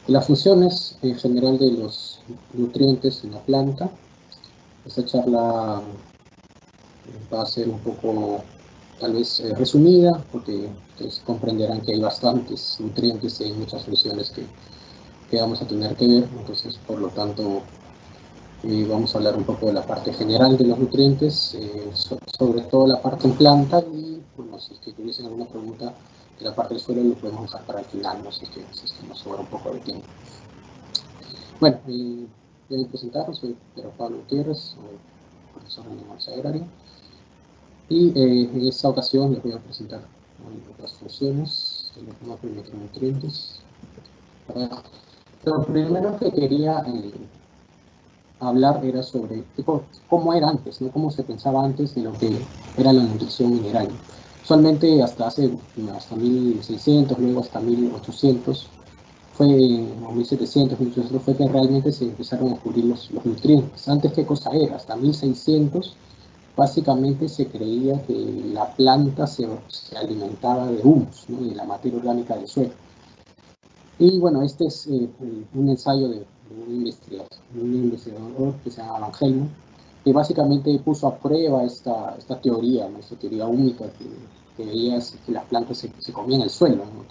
Las funciones en general de los nutrientes en la planta. Esta charla va a ser un poco, tal vez, resumida, porque ustedes comprenderán que hay bastantes nutrientes y hay muchas funciones que vamos a tener que ver. Entonces, por lo tanto, vamos a hablar un poco de la parte general de los nutrientes, sobre todo la parte en planta, y bueno, si es que tuviesen alguna pregunta de la parte del suelo lo podemos dejar para el final, no sé si es que nos sobra un poco de tiempo. Bueno, voy a presentarme, soy Pedro Pablo Gutiérrez, soy profesor en la Universidad Agraria, y en esta ocasión les voy a presentar las funciones de los macronutrientes. Lo primero que quería hablar era sobre cómo era antes, ¿no? Cómo se pensaba antes de lo que era la nutrición mineral. Usualmente hasta 1600, luego hasta 1800, fue, o 1700, 1800, fue que realmente se empezaron a descubrir los nutrientes. Antes, ¿qué cosa era? Hasta 1600, básicamente se creía que la planta se alimentaba de humus, ¿no? De la materia orgánica del suelo. Y bueno, este es un ensayo de un investigador que se llama Van Helmont, que básicamente puso a prueba esta teoría, ¿no? Esta teoría única que veía que las plantas se comían el suelo, ¿no?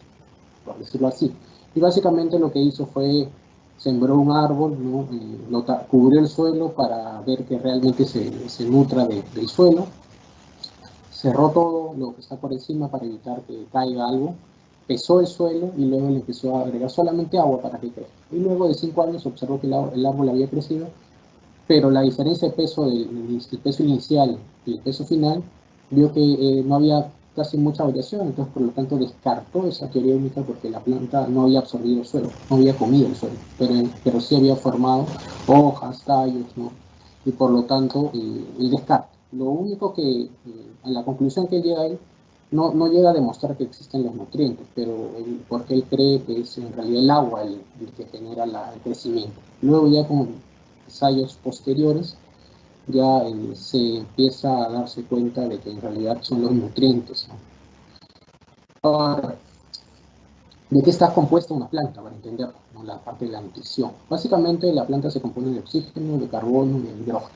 Por decirlo así. Y básicamente lo que hizo fue sembró un árbol, ¿no? Cubrió el suelo para ver que realmente se nutra del suelo, cerró todo lo que está por encima para evitar que caiga algo, pesó el suelo y luego le empezó a agregar solamente agua para que crezca. Y luego de 5 años observó que el árbol había crecido, pero la diferencia de peso del peso inicial y el peso final vio que no había casi mucha variación, entonces por lo tanto descartó esa teoría única porque la planta no había absorbido el suelo, no había comido el suelo, pero sí había formado hojas, tallos, ¿no? Y por lo tanto el descarte. Lo único que, en la conclusión que llega él, no llega a demostrar que existen los nutrientes, pero porque él cree que es en realidad el agua el que genera el crecimiento. Luego ya con ensayos posteriores ya se empieza a darse cuenta de que en realidad son los nutrientes, ¿no? Ahora, ¿de qué está compuesta una planta? Para entender, ¿no? La parte de la nutrición. Básicamente la planta se compone de oxígeno, de carbono y de hidrógeno.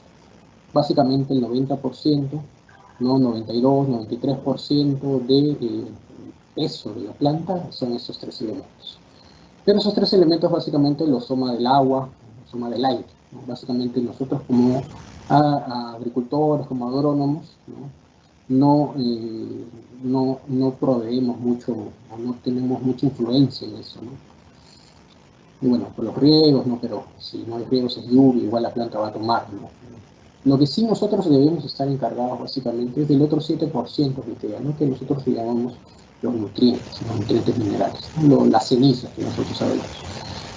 Básicamente el 90%, no 92, 93% de peso de la planta son esos tres elementos. Pero esos tres elementos básicamente los toma del agua, los toma del aire, ¿no? Básicamente nosotros como agricultores, como agrónomos, no proveemos mucho, o no tenemos mucha influencia en eso, ¿no? Y bueno, por los riegos, ¿no? Pero si no hay riegos es lluvia, igual la planta va a tomar, ¿no? Lo que sí nosotros debemos estar encargados básicamente es del otro 7% que queda, ¿no? Que nosotros llamamos los nutrientes minerales, ¿no? Las cenizas que nosotros sabemos.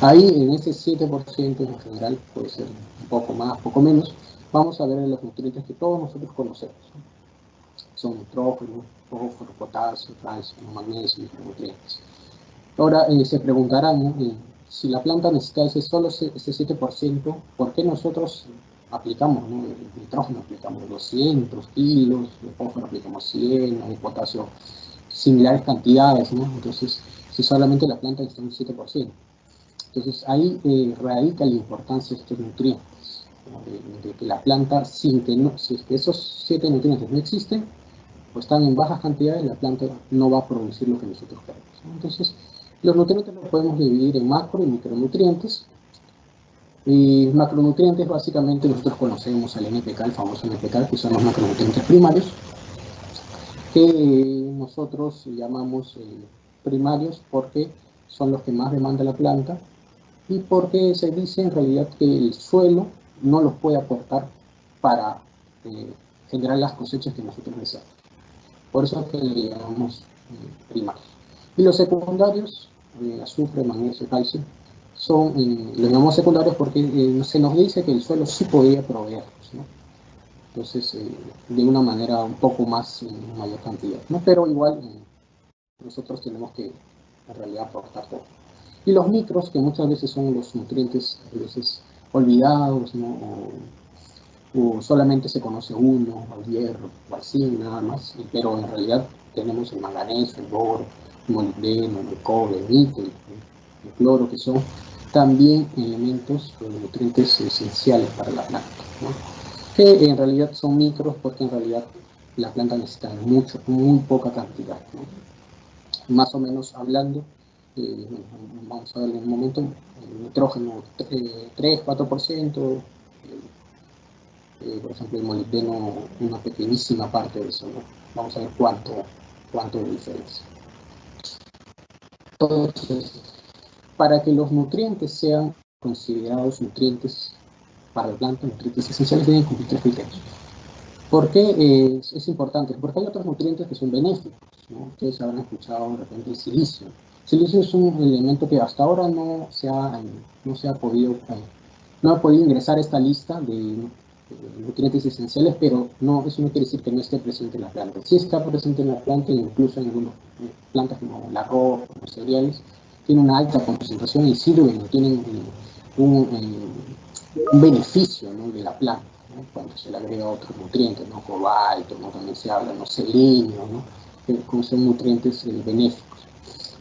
Ahí en ese 7% en general, puede ser un poco más, poco menos, vamos a ver los nutrientes que todos nosotros conocemos, ¿no? Son nitrógeno, fósforo, potasio, calcio, magnesio, micronutrientes. Ahora se preguntarán, ¿no? Si la planta necesita ese 7%, ¿por qué nosotros aplicamos, ¿no? El nitrógeno aplicamos 200 kilos, el fósforo aplicamos 100, el potasio similares cantidades, ¿no? Entonces, si solamente la planta necesita un 7%. Entonces, ahí radica la importancia de estos nutrientes, ¿no? De que la planta, sin que no, si es que esos 7 nutrientes no existen, o están en bajas cantidades, la planta no va a producir lo que nosotros queremos, ¿no? Entonces, los nutrientes los podemos dividir en macro y micronutrientes. Y macronutrientes, básicamente, nosotros conocemos al NPK, el famoso NPK, que son los macronutrientes primarios, que nosotros llamamos primarios porque son los que más demanda la planta y porque se dice en realidad que el suelo no los puede aportar para generar las cosechas que nosotros deseamos. Por eso es que le llamamos primarios. Y los secundarios, azufre, magnesio, calcio, los llamamos secundarios porque se nos dice que el suelo sí podría proveerlos, ¿no? Entonces, de una manera un poco más, en mayor cantidad, ¿no? Pero igual nosotros tenemos que en realidad aportar todo. Y los micros, que muchas veces son los nutrientes a veces olvidados, ¿no? O solamente se conoce uno, el hierro, o el zinc, nada más, pero en realidad tenemos el manganeso, el boro, el molibdeno, el cobre, el níquel, el cloro, que son también elementos o nutrientes esenciales para la planta, ¿no? Que en realidad son micros porque en realidad la planta necesita muy poca cantidad, ¿no? Más o menos hablando, bueno, vamos a ver en un momento, el nitrógeno 3-4%, por ejemplo el molibdeno una pequeñísima parte de eso, ¿no? Vamos a ver cuánto de diferencia. Entonces, para que los nutrientes sean considerados nutrientes para la planta, nutrientes esenciales, deben cumplir 3 criterios. ¿Por qué es importante? Porque hay otros nutrientes que son benéficos, ¿no? Ustedes habrán escuchado de repente el silicio. El silicio es un elemento que hasta ahora no ha podido ingresar a esta lista de nutrientes esenciales, pero no, eso no quiere decir que no esté presente en la planta. Sí está presente en la planta, incluso en algunas plantas como el arroz, los cereales, tiene una alta concentración y sirven, tienen un beneficio, ¿no?, de la planta, ¿no?, cuando se le agrega otros nutrientes, ¿no?, cobalto, ¿no?, también se habla, ¿no?, selenio, ¿no?, que son nutrientes benéficos.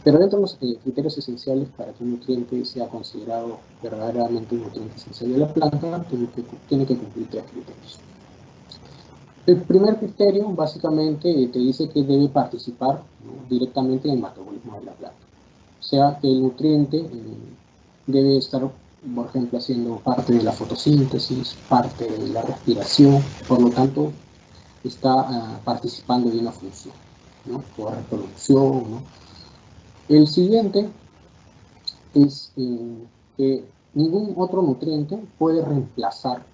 Pero dentro de los criterios esenciales para que un nutriente sea considerado verdaderamente un nutriente esencial de la planta, tiene que cumplir 3 criterios. El primer criterio básicamente te dice que debe participar, ¿no?, directamente en el metabolismo de la planta. O sea, que el nutriente debe estar, por ejemplo, haciendo parte de la fotosíntesis, parte de la respiración, por lo tanto, está participando de una función, ¿no?, por reproducción, ¿no? El siguiente es que ningún otro nutriente puede reemplazar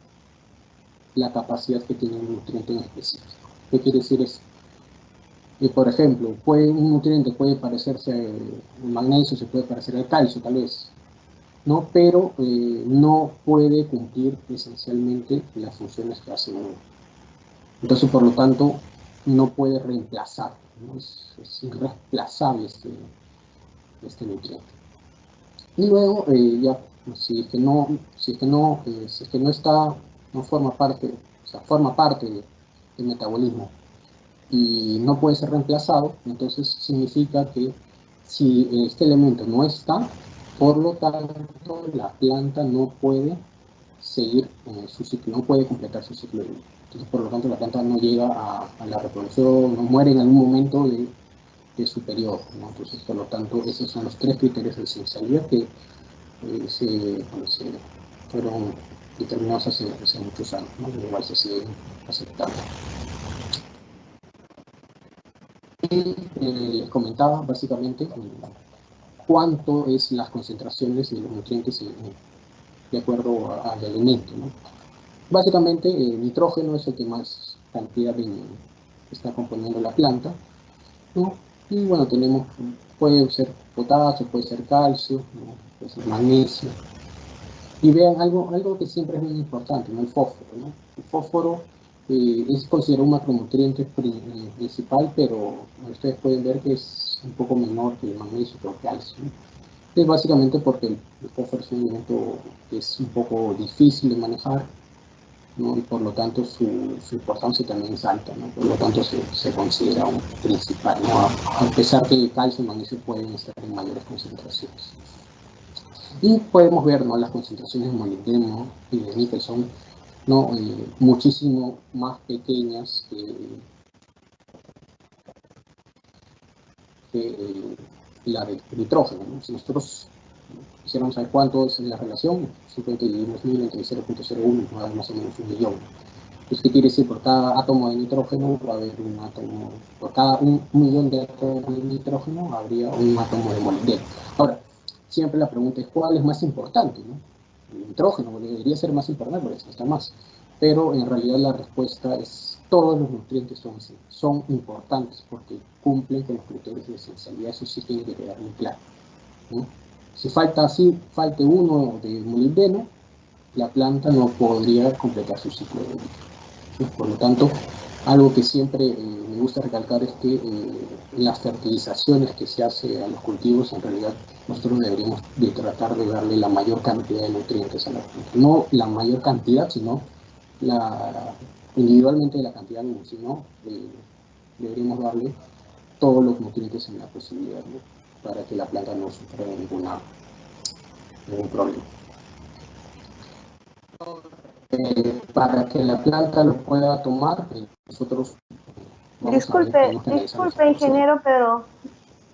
la capacidad que tiene un nutriente en específico. ¿Qué quiere decir eso? Por ejemplo, un nutriente puede parecerse al magnesio, se puede parecer al calcio, tal vez, ¿no? Pero no puede cumplir esencialmente las funciones que hace uno. Entonces, por lo tanto, no puede reemplazar, ¿no? Es irreemplazable este nutriente. Y luego, ya, si es que no está, no forma parte, o sea, forma parte del metabolismo y no puede ser reemplazado, entonces significa que si este elemento no está, por lo tanto, la planta no puede seguir su ciclo, no puede completar su ciclo de vida. Entonces, por lo tanto, la planta no llega a la reproducción, no muere en algún momento de su periodo, ¿no? Entonces, por lo tanto, esos son los 3 criterios de esencialidad que se fueron determinados hace muchos años, ¿no? Igual se siguen aceptando. Y les comentaba básicamente cuánto es las concentraciones de los nutrientes de acuerdo al elemento, ¿no? Básicamente el nitrógeno es el que más cantidad está componiendo la planta, ¿no? Y bueno, puede ser potasio, puede ser calcio, ¿no?, puede ser magnesio. Y vean algo que siempre es muy importante, ¿no?, el fósforo, ¿no? El fósforo es considerado un macronutriente principal, pero ustedes pueden ver que es un poco menor que el magnesio o el calcio, ¿no? Es básicamente porque el fósforo es un elemento que es un poco difícil de manejar, ¿no?, y por lo tanto su importancia también es alta, ¿no? Por lo tanto se considera un principal, ¿no?, a pesar que el calcio y el magnesio pueden estar en mayores concentraciones. Y podemos ver, ¿no?, las concentraciones de molibdeno y de níquel son, ¿no?, muchísimo más pequeñas que la del nitrógeno, ¿no? Si nosotros quisiéramos saber cuánto es la relación, simplemente dividimos 1000 entre 0.01, va a dar más o menos 1 millón. Entonces, ¿qué quiere decir? Por cada átomo de nitrógeno va a haber un átomo, por cada un millón de átomos de nitrógeno habría un átomo de molibdeno. Ahora, siempre la pregunta es ¿cuál es más importante, ¿no? El nitrógeno debería ser más importante porque está más, pero en realidad la respuesta es todos los nutrientes son importantes porque cumplen con los criterios de esencialidad. Eso sí tiene que quedar muy claro, ¿no? Si falte uno de molibdeno, la planta no podría completar su ciclo de vida. Por lo tanto, algo que siempre me gusta recalcar es que las fertilizaciones que se hace a los cultivos, en realidad nosotros deberíamos de tratar de darle la mayor cantidad de nutrientes a la planta. No la mayor cantidad, sino individualmente la cantidad misma, sino deberíamos darle todos los nutrientes en la posibilidad, ¿no?, para que la planta no sufra ningún problema. Para que la planta lo pueda tomar, nosotros vamos a ver, tenemos que analizar la Disculpe, situación.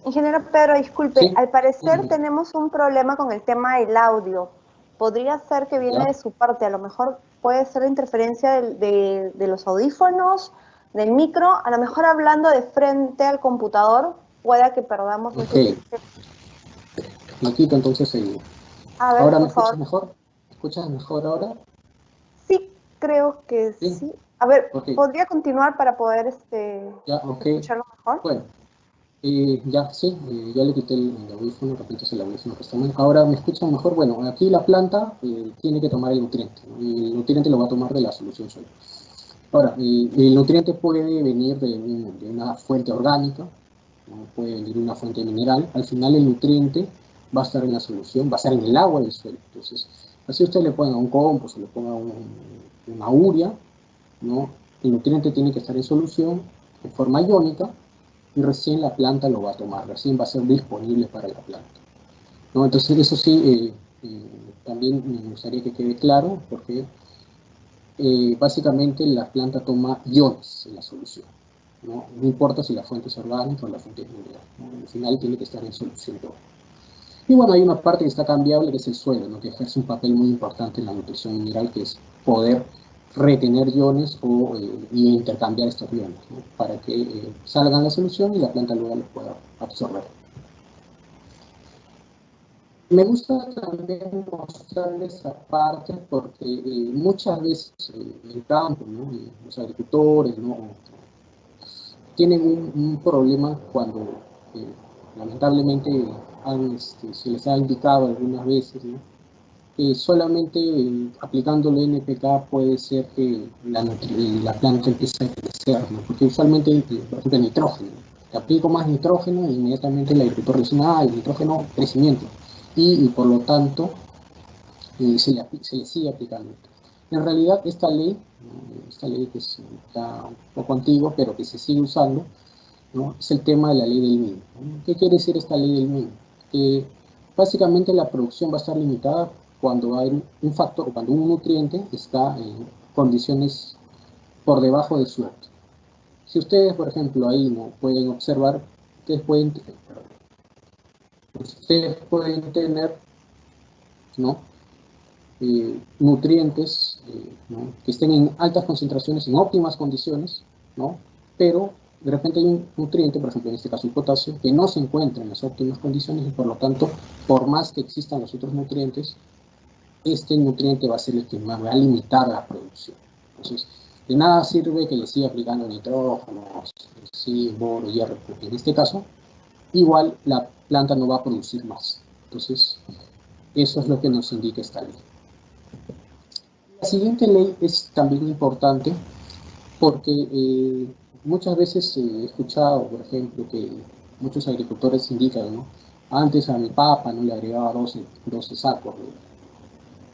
ingeniero Pedro, disculpe, ¿Sí? al parecer tenemos un problema con el tema del audio. Podría ser que viene ¿Ya? de su parte, a lo mejor puede ser la interferencia de los audífonos, del micro, a lo mejor hablando de frente al computador, pueda que perdamos Ok, ese... me quito entonces el... A ver, ¿Ahora me por favor. escuchas mejor? ¿Me escuchas mejor ahora? Sí, creo que Sí, sí. A ver, ok, ¿podría continuar para poder ya, ok. escucharlo mejor? Bueno, ya, sí, ya le quité el audífono, de repente es el audífono que está mal. Ahora me escuchan mejor. Bueno, aquí la planta tiene que tomar el nutriente, ¿no? Y el nutriente lo va a tomar de la solución sólida. Ahora, el nutriente puede venir de una fuente orgánica, ¿no? Puede venir de una fuente mineral. Al final el nutriente va a estar en la solución, va a estar en el agua del suelo. Entonces, así usted le ponga un compost o le ponga una urea, ¿no? El nutriente tiene que estar en solución en forma iónica y recién la planta lo va a tomar, recién va a ser disponible para la planta, ¿no? Entonces, eso sí, también me gustaría que quede claro, porque básicamente la planta toma iones en la solución, ¿no? No importa si la fuente es orgánica o la fuente es mineral, ¿no? Al final tiene que estar en solución todo. Y bueno, hay una parte que está cambiable, que es el suelo, ¿no? Que ejerce un papel muy importante en la nutrición mineral, que es poder retener iones y intercambiar estos iones, ¿no? Para que salgan la solución y la planta luego los pueda absorber. Me gusta también mostrarles esa parte porque muchas veces en el campo, ¿no? Los agricultores, ¿no? Tienen un problema cuando lamentablemente se les ha indicado algunas veces, ¿no? Que solamente aplicando el NPK puede ser que la planta empiece a crecer, ¿no? Porque usualmente, por ejemplo, el nitrógeno, te aplico más nitrógeno e inmediatamente el agricultor dice, ah, el nitrógeno, crecimiento, y por lo tanto se le sigue aplicando. En realidad, esta ley que es ya un poco antigua, pero que se sigue usando, ¿no? Es el tema de la ley del min, ¿no? ¿Qué quiere decir esta ley del min? Que básicamente la producción va a estar limitada cuando hay un factor, o cuando un nutriente está en condiciones por debajo de su óptimo. Si ustedes, por ejemplo, ahí no pueden observar, ustedes pueden tener, ¿no? Nutrientes, ¿no? Que estén en altas concentraciones, en óptimas condiciones, ¿no? Pero de repente hay un nutriente, por ejemplo en este caso el potasio, que no se encuentra en las óptimas condiciones y por lo tanto, por más que existan los otros nutrientes, este nutriente va a ser el que más va a limitar la producción. Entonces, de nada sirve que le siga aplicando nitrógeno, sí, boro, hierro, porque en este caso, igual la planta no va a producir más. Entonces, eso es lo que nos indica esta ley. La siguiente ley es también importante porque muchas veces he escuchado, por ejemplo, que muchos agricultores indican, ¿no? Antes a mi papa no le agregaba 12 sacos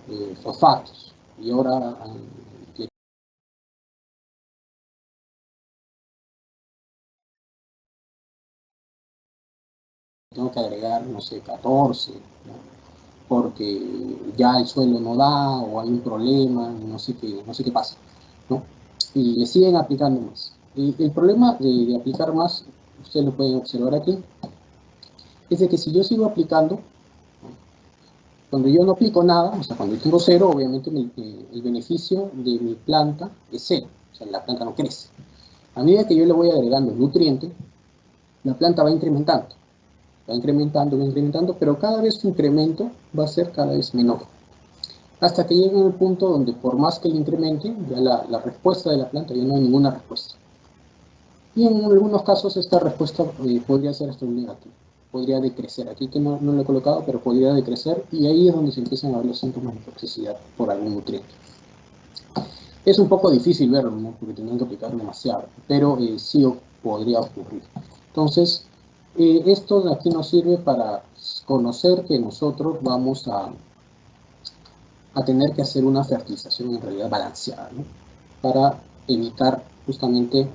de fosfatos y ahora le tengo que agregar, no sé, 14, ¿no? Porque ya el suelo no da o hay un problema, no sé qué pasa, ¿no? Y le siguen aplicando más. El problema de aplicar más, ustedes lo pueden observar aquí, es de que si yo sigo aplicando, cuando yo no aplico nada, o sea, cuando yo tengo cero, obviamente el beneficio de mi planta es cero, o sea, la planta no crece. A medida que yo le voy agregando el nutriente, la planta va incrementando, pero cada vez su incremento va a ser cada vez menor. Hasta que llegue un punto donde por más que le incremente, ya la respuesta de la planta ya no hay ninguna respuesta. Y en algunos casos esta respuesta podría ser hasta un negativo, podría decrecer. Aquí que no lo he colocado, pero podría decrecer y ahí es donde se empiezan a ver los síntomas de toxicidad por algún nutriente. Es un poco difícil verlo, ¿no? Porque tendrían que aplicar demasiado, pero sí podría ocurrir. Entonces, esto de aquí nos sirve para conocer que nosotros vamos a tener que hacer una fertilización en realidad balanceada, ¿no? Para evitar justamente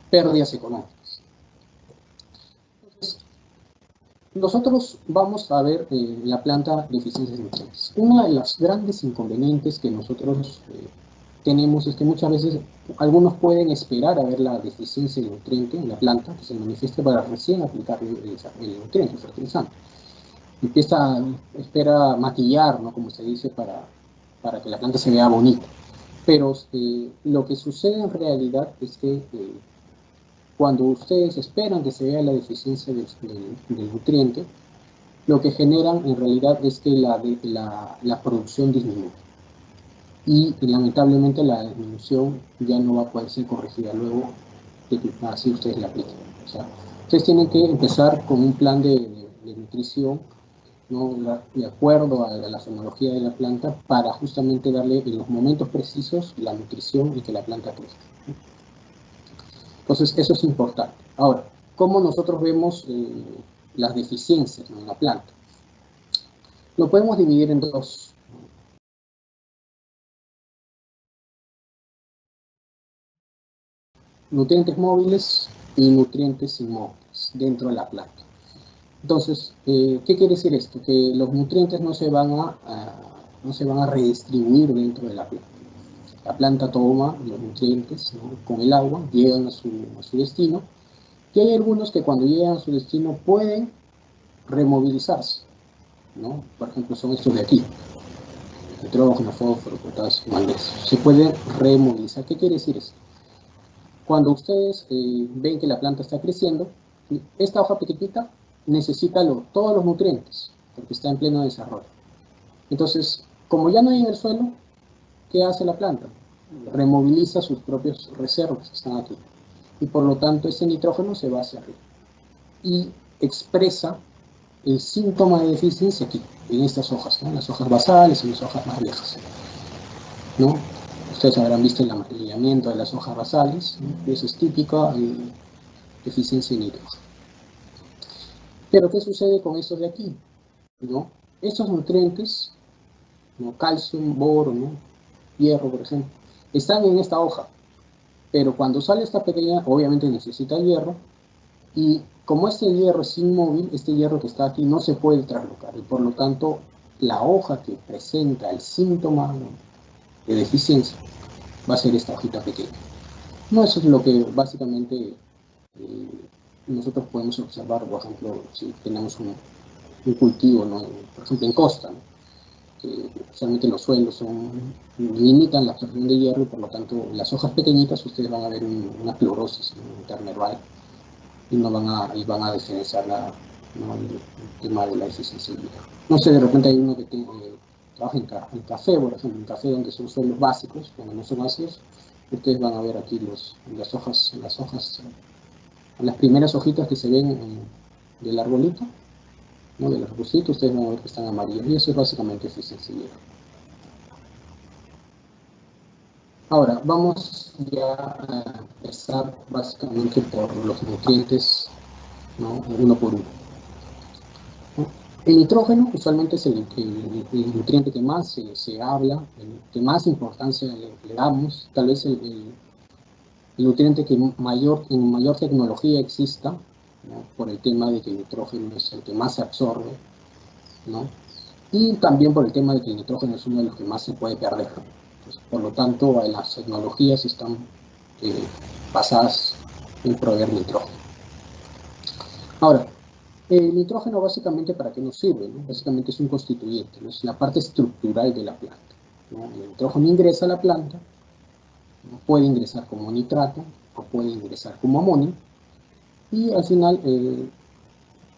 pérdidas económicas. Entonces, nosotros vamos a ver la planta deficiencias de nutrientes. Uno de los grandes inconvenientes que nosotros tenemos es que muchas veces algunos pueden esperar a ver la deficiencia de nutriente en la planta, que se manifieste para recién aplicar el nutriente, el fertilizante. Espera maquillar, ¿no? Como se dice, para que la planta se vea bonita. Pero lo que sucede en realidad es que cuando ustedes esperan que se vea la deficiencia del nutriente, lo que generan en realidad es que la producción disminuye. Y lamentablemente la disminución ya no va a poder ser corregida luego de que así ustedes la apliquen. O sea, ustedes tienen que empezar con un plan de nutrición, ¿no? De acuerdo a la fonología de la planta, para justamente darle en los momentos precisos la nutrición y que la planta crezca. Entonces, eso es importante. Ahora, ¿cómo nosotros vemos las deficiencias, ¿no?, en la planta? Lo podemos dividir en dos. Nutrientes móviles y nutrientes inmóviles dentro de la planta. Entonces, ¿qué quiere decir esto? Que los nutrientes no se van a redistribuir dentro de la planta. La planta toma los nutrientes, ¿no?, con el agua, llegan a su destino, y hay algunos que cuando llegan a su destino pueden removilizarse, ¿no? Por ejemplo, son estos de aquí: nitrógeno, fósforo, potasio, magnesio. Se pueden removilizar. ¿Qué quiere decir esto? Cuando ustedes ven que la planta está creciendo, esta hoja pequeñita necesita todos los nutrientes, porque está en pleno desarrollo. Entonces, como ya no hay en el suelo, ¿qué hace la planta? Removiliza sus propias reservas que están aquí. Y por lo tanto, ese nitrógeno se va hacia arriba. Y expresa el síntoma de deficiencia aquí, en estas hojas, ¿no? En las hojas basales y las hojas más viejas, ¿no? Ustedes habrán visto el amarillamiento de las hojas basales, ¿no? Eso es típico de deficiencia de nitrógeno. Pero ¿qué sucede con estos de aquí, ¿no? Estos nutrientes, ¿no?, calcio, boro, ¿no?, hierro, por ejemplo, están en esta hoja, pero cuando sale esta pequeña, obviamente necesita hierro, y como este hierro es inmóvil, este hierro que está aquí no se puede traslocar, y por lo tanto la hoja que presenta el síntoma, ¿no?, de deficiencia va a ser esta hojita pequeña. No, eso es lo que básicamente nosotros podemos observar, por ejemplo, si tenemos un cultivo, ¿no?, por ejemplo en costa, ¿no?, que especialmente los suelos limitan la absorción de hierro, y por lo tanto las hojas pequeñitas ustedes van a ver una clorosis, ¿no?, internerval, y van a diferenciar ¿no?, el tema de la deficiencia de hierro. No sé, de repente hay uno que trabaja en café, por ejemplo, en café donde son suelos básicos, donde no son ácidos. Ustedes van a ver aquí las hojas, las primeras hojitas que se ven del arbolito, ¿no?, del arbolito, ustedes van a ver que están amarillos, y eso es básicamente deficiencia de hierro. Ahora, vamos ya a empezar básicamente por los nutrientes, ¿no?, uno por uno. El nitrógeno usualmente es el nutriente que más se habla, el que más importancia le damos, tal vez el nutriente que en mayor tecnología exista, ¿no?, por el tema de que el nitrógeno es el que más se absorbe, ¿no?, y también por el tema de que el nitrógeno es uno de los que más se puede perder. Entonces, por lo tanto, las tecnologías están basadas en proveer nitrógeno. Ahora, el nitrógeno básicamente, ¿para qué nos sirve?, ¿no? Básicamente es un constituyente, ¿no?, es la parte estructural de la planta, ¿no? El nitrógeno ingresa a la planta, ¿no?, puede ingresar como nitrato o puede ingresar como amonio, y al final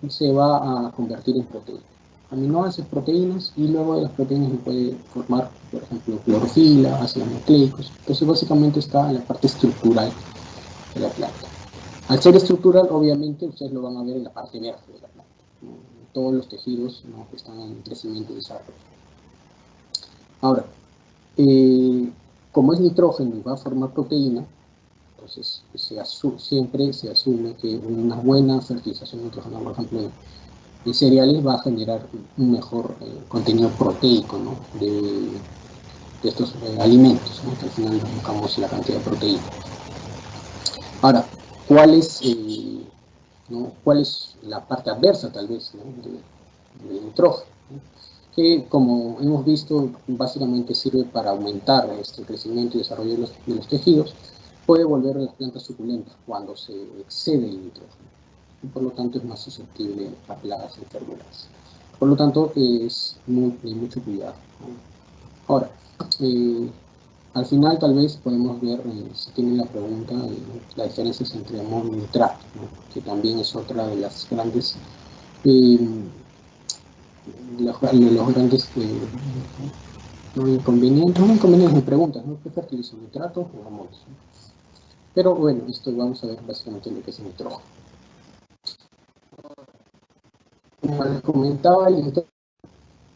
se va a convertir en proteína, aminoácidos, proteínas, y luego de las proteínas se puede formar, por ejemplo, clorofila, ácidos nucleicos. Entonces básicamente está en la parte estructural de la planta. Al ser estructural, obviamente, ustedes lo van a ver en la parte verde de la planta, ¿no?, en todos los tejidos, ¿no?, que están en crecimiento y desarrollo. Ahora, como es nitrógeno y va a formar proteína, entonces siempre se asume que una buena fertilización nitrógena, por ejemplo, en cereales, va a generar un mejor contenido proteico, ¿no?, de estos alimentos, ¿no?, que al final buscamos la cantidad de proteína. Ahora, ¿cuál es ¿no? ¿Cuál es la parte adversa, tal vez, ¿no? del nitrógeno? ¿No? Que, como hemos visto, básicamente sirve para aumentar el crecimiento y desarrollo de los tejidos, puede volver a las plantas suculentas cuando se excede el nitrógeno. Y por lo tanto es más susceptible a plagas y enfermedades. Por lo tanto, es de mucho cuidado, ¿no? Ahora, al final tal vez podemos ver, si tienen la pregunta, la diferencia entre amonio y nitrato, ¿no? Que también es otra de las grandes los grandes no inconvenientes me preguntas, ¿no? ¿Qué fertilizo, nitrato o amonio? Pero bueno, esto vamos a ver básicamente lo que es el nitrógeno. Como les comentaba,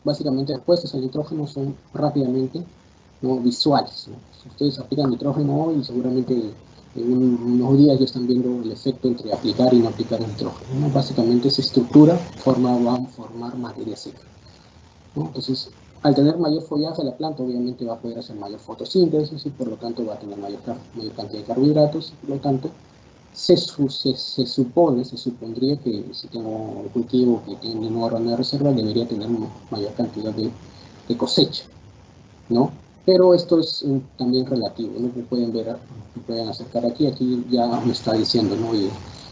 básicamente las respuestas al nitrógeno son rápidamente, ¿no? Visuales, ¿no? Si ustedes aplican nitrógeno hoy, seguramente en unos días ya están viendo el efecto entre aplicar y no aplicar nitrógeno, ¿no? Básicamente esa estructura va a formar materia seca, ¿no? Entonces, al tener mayor follaje, la planta obviamente va a poder hacer mayor fotosíntesis y por lo tanto va a tener mayor cantidad de carbohidratos y por lo tanto se supondría que si tengo un cultivo que tiene un órgano de reserva debería tener una mayor cantidad de cosecha, ¿no? Pero esto es también relativo, ¿no? Que pueden ver, que pueden acercar aquí ya me está diciendo, ¿no? Y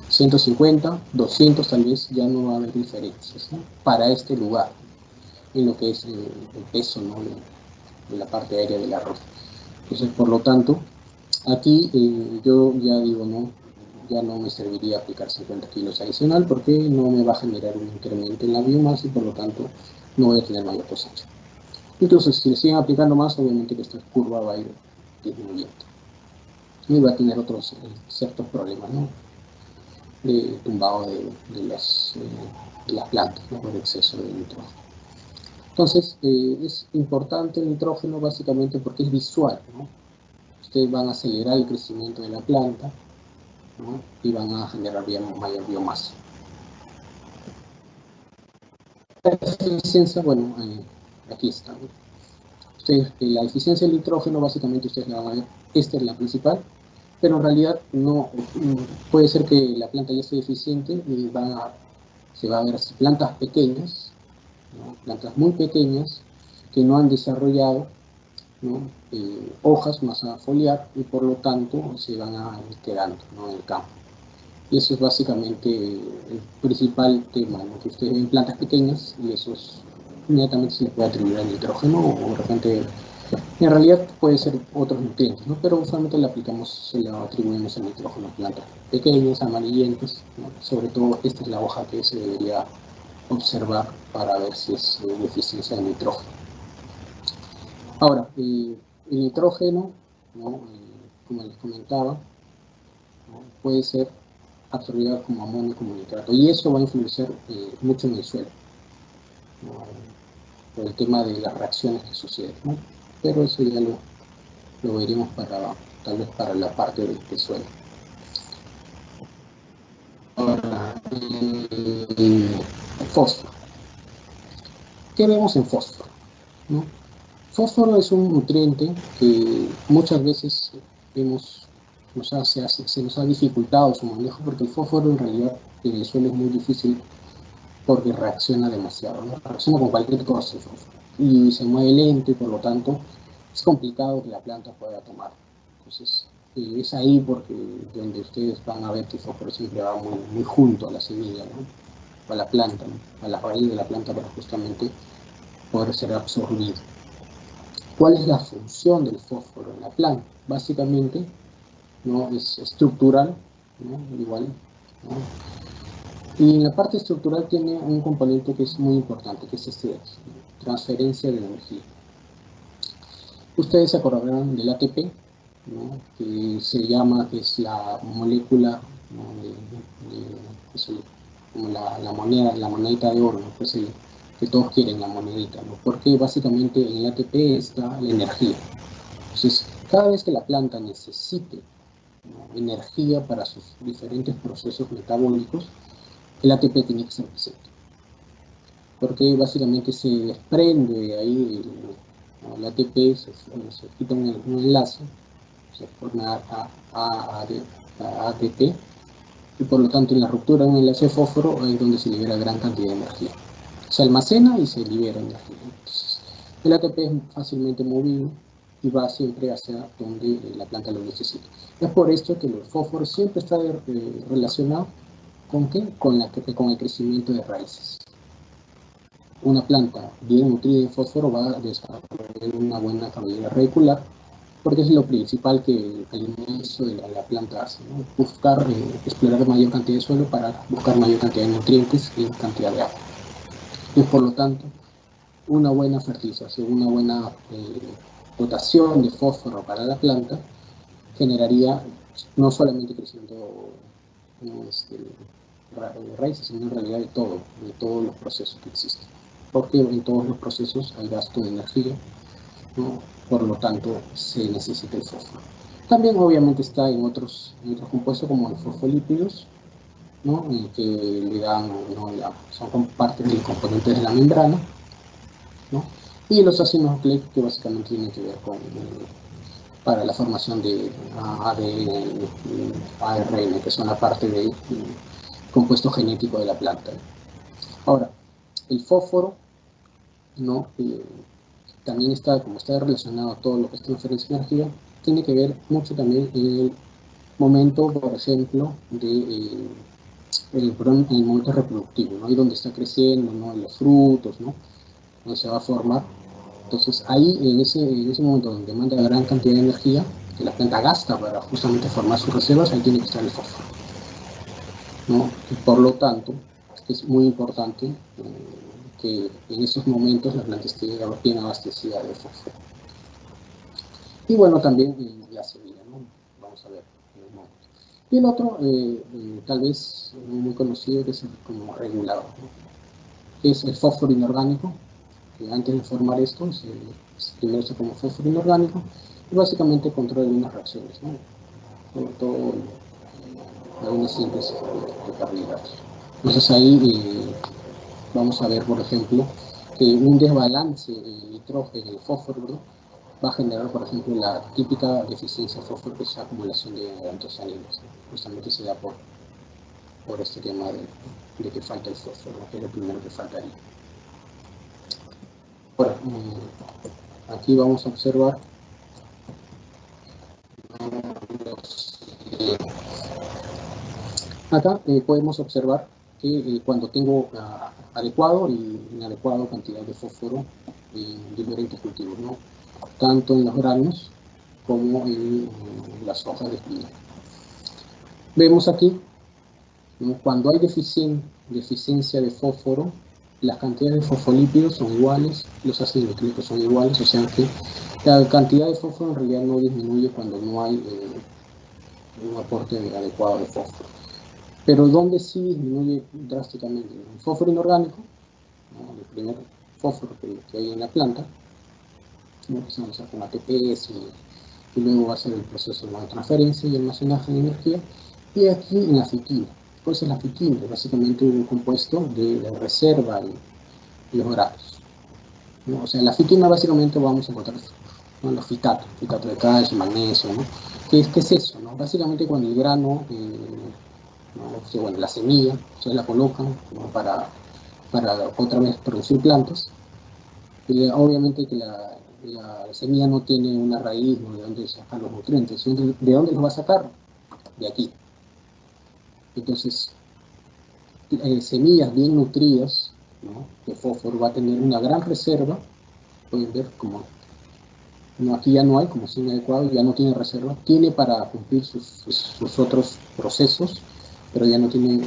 150, 200 tal vez ya no va a haber diferencias, ¿no? Para este lugar, en lo que es el peso, ¿no? de la parte aérea del arroz. Entonces, por lo tanto, aquí yo ya digo, no, ya no me serviría aplicar 50 kilos adicional porque no me va a generar un incremento en la biomasa y por lo tanto no voy a tener mayor cosecha. Entonces, si le siguen aplicando más, obviamente que esta curva va a ir disminuyendo y va a tener otros ciertos problemas, ¿no? De tumbado de las plantas, ¿no? Por exceso de nitrógeno. Entonces, es importante el nitrógeno básicamente porque es visual, ¿no? Ustedes van a acelerar el crecimiento de la planta, ¿no? Y van a generar mayor biomasa. La eficiencia, bueno, aquí está, ¿no? Ustedes, la eficiencia del nitrógeno, básicamente ustedes la van a ver, esta es la principal, pero en realidad no, puede ser que la planta ya esté deficiente y se va a ver así, plantas pequeñas, ¿no? Plantas muy pequeñas que no han desarrollado, ¿no? Hojas más a foliar y por lo tanto se van a ir quedando, ¿no? En el campo. Y eso es básicamente el principal tema, ¿no? Que ustedes ven plantas pequeñas y eso inmediatamente se le puede atribuir al nitrógeno o de repente, en realidad puede ser otros nutrientes, ¿no? Pero usualmente le aplicamos, se le atribuimos al nitrógeno a plantas pequeñas, amarillentas, ¿no? Sobre todo esta es la hoja que se debería observar para ver si es deficiencia de nitrógeno. Ahora, el nitrógeno, ¿no? Como les comentaba, ¿no? Puede ser absorbida como amonio, como nitrato, y eso va a influenciar mucho en el suelo, ¿no? Por el tema de las reacciones que suceden, ¿no? Pero eso ya lo veremos tal vez para la parte del suelo. Ahora, fósforo. ¿Qué vemos en fósforo? ¿No? Fósforo es un nutriente que muchas veces se nos ha dificultado su manejo porque el fósforo en realidad en el suelo es muy difícil porque reacciona demasiado, ¿no? Reacciona con cualquier cosa y se mueve lento y por lo tanto es complicado que la planta pueda tomar. Entonces es ahí porque donde ustedes van a ver que el fósforo siempre va muy junto a la semilla, ¿no? A la planta, ¿no? A la raíz de la planta para justamente poder ser absorbido. ¿Cuál es la función del fósforo en la planta? Básicamente, ¿no? Es estructural, ¿no? Igual, ¿no? Y en la parte estructural tiene un componente que es muy importante, que es transferencia de energía. Ustedes se acordarán del ATP, ¿no? Que se llama, que es la molécula, ¿no? como la moneda, la monedita de oro, ¿no? Pues que todos quieren la monedita, ¿no? Porque básicamente en el ATP está la energía. Entonces, cada vez que la planta necesite, ¿no? energía para sus diferentes procesos metabólicos, el ATP tiene que ser presente. Porque básicamente se desprende ahí el ATP, se quita un enlace, se forma ATP, y por lo tanto en la ruptura de un enlace de fósforo es donde se libera gran cantidad de energía. Se almacena y se libera energía. Entonces, el ATP es fácilmente movible y va siempre hacia donde la planta lo necesita. Es por esto que el fósforo siempre está relacionado ¿con qué? Con el crecimiento de raíces. Una planta bien nutrida en fósforo va a desarrollar una buena cabellera radicular, porque es lo principal que al inicio de la planta hace, ¿no? Buscar, explorar mayor cantidad de suelo para buscar mayor cantidad de nutrientes y cantidad de agua. Y por lo tanto, una buena fertilización, una buena dotación de fósforo para la planta generaría no solamente crecimiento de raíces, sino en realidad de todos los procesos que existen. Porque en todos los procesos hay gasto de energía, ¿no? Por lo tanto se necesita el fósforo. También obviamente está en otros compuestos como los fosfolípidos, ¿no? Que le dan, ¿no? son parte del componente de la membrana, ¿no? Y los ácidos nucleicos que básicamente tienen que ver con para la formación de ADN, ARN, que son la parte del compuesto genético de la planta. Ahora, el fósforo, ¿no? También está, como está relacionado a todo lo que es transferencia de energía, tiene que ver mucho también el momento, por ejemplo, de el momento reproductivo, ¿no? Ahí donde está creciendo, ¿no? En los frutos, ¿no? Donde se va a formar. Entonces ahí, en ese momento donde demanda gran cantidad de energía, que la planta gasta para justamente formar sus reservas, ahí tiene que estar el fósforo, ¿no? Y por lo tanto, es muy importante que en esos momentos la planta esté bien abastecida de fósforo. Y bueno, también la semilla, ¿no? Vamos a ver en un momento. Y el otro, tal vez muy conocido, que es como regulador, ¿no? Que es el fósforo inorgánico, que antes de formar esto, primero se como fósforo inorgánico, y básicamente controla unas reacciones, ¿no? Todo una síntesis de carbohidratos. Entonces ahí vamos a ver, por ejemplo, que un desbalance de nitrógeno y fósforo, ¿no? Va a generar, por ejemplo, la típica deficiencia de fósforo, que es la acumulación de antocianinas, ¿no? Justamente se da por este tema de que falta el fósforo, ¿no? Que es lo primero que faltaría. Ahora, aquí vamos a observar acá podemos observar que cuando tengo adecuado y inadecuado cantidad de fósforo en diferentes cultivos, ¿no? Tanto en los granos como en las hojas de espina. Vemos aquí, ¿no? Cuando hay deficiencia de fósforo, las cantidades de fosfolípidos son iguales, los ácidos nucleicos son iguales, o sea que la cantidad de fósforo en realidad no disminuye cuando no hay un aporte adecuado de fósforo. Pero donde sí disminuye drásticamente el fósforo inorgánico, ¿no? El primer fósforo que hay en la planta, ¿no? Que se va a usar con ATPs y luego va a ser el proceso de transferencia y almacenaje de energía, y aquí en la fiquina. Pues la fiquina es básicamente un compuesto de reserva en los granos, ¿no? O sea, en la fiquina básicamente vamos a encontrar, ¿no? Los fitato de calcio, magnesio, ¿no? ¿Qué es eso? ¿No? Básicamente cuando el grano, ¿no? O sea, bueno, la semilla, ustedes la colocan, ¿no? para otra vez producir plantas, y obviamente que la semilla no tiene una raíz, ¿no? De dónde sacar los nutrientes, ¿de dónde los va a sacar? De aquí. Entonces, semillas bien nutridas, ¿no? De fósforo va a tener una gran reserva. Pueden ver como no, aquí ya no hay, como es inadecuado, ya no tiene reserva, tiene para cumplir sus otros procesos, pero ya no tiene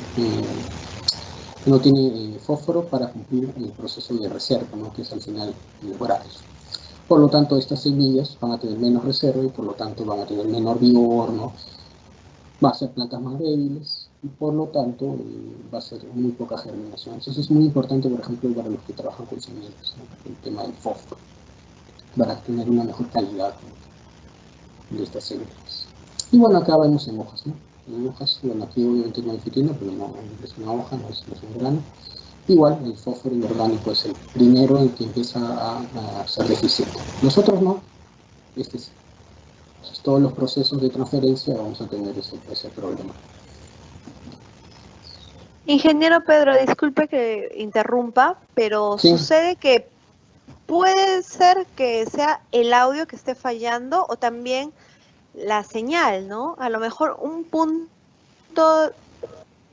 fósforo para cumplir el proceso de reserva, ¿no? Que es al final los granos. Por lo tanto, estas semillas van a tener menos reserva y por lo tanto van a tener menor vigor, ¿no? Va a ser plantas más débiles y por lo tanto va a ser muy poca germinación. Eso es muy importante, por ejemplo, para los que trabajan con semillas, ¿no? El tema del fósforo, para tener una mejor calidad, ¿no? De estas semillas. Y bueno, acá vemos en hojas, ¿no? En hojas, bueno, aquí obviamente no hay fitina, pero no es una hoja, no es un grano. Igual, el fósforo inorgánico es el primero en que empieza a ser deficiente. Los otros no, este sí. Entonces, todos los procesos de transferencia vamos a tener ese problema. Ingeniero Pedro, disculpe que interrumpa, pero Sí, sucede que puede ser que sea el audio que esté fallando o también la señal, ¿no? A lo mejor un punto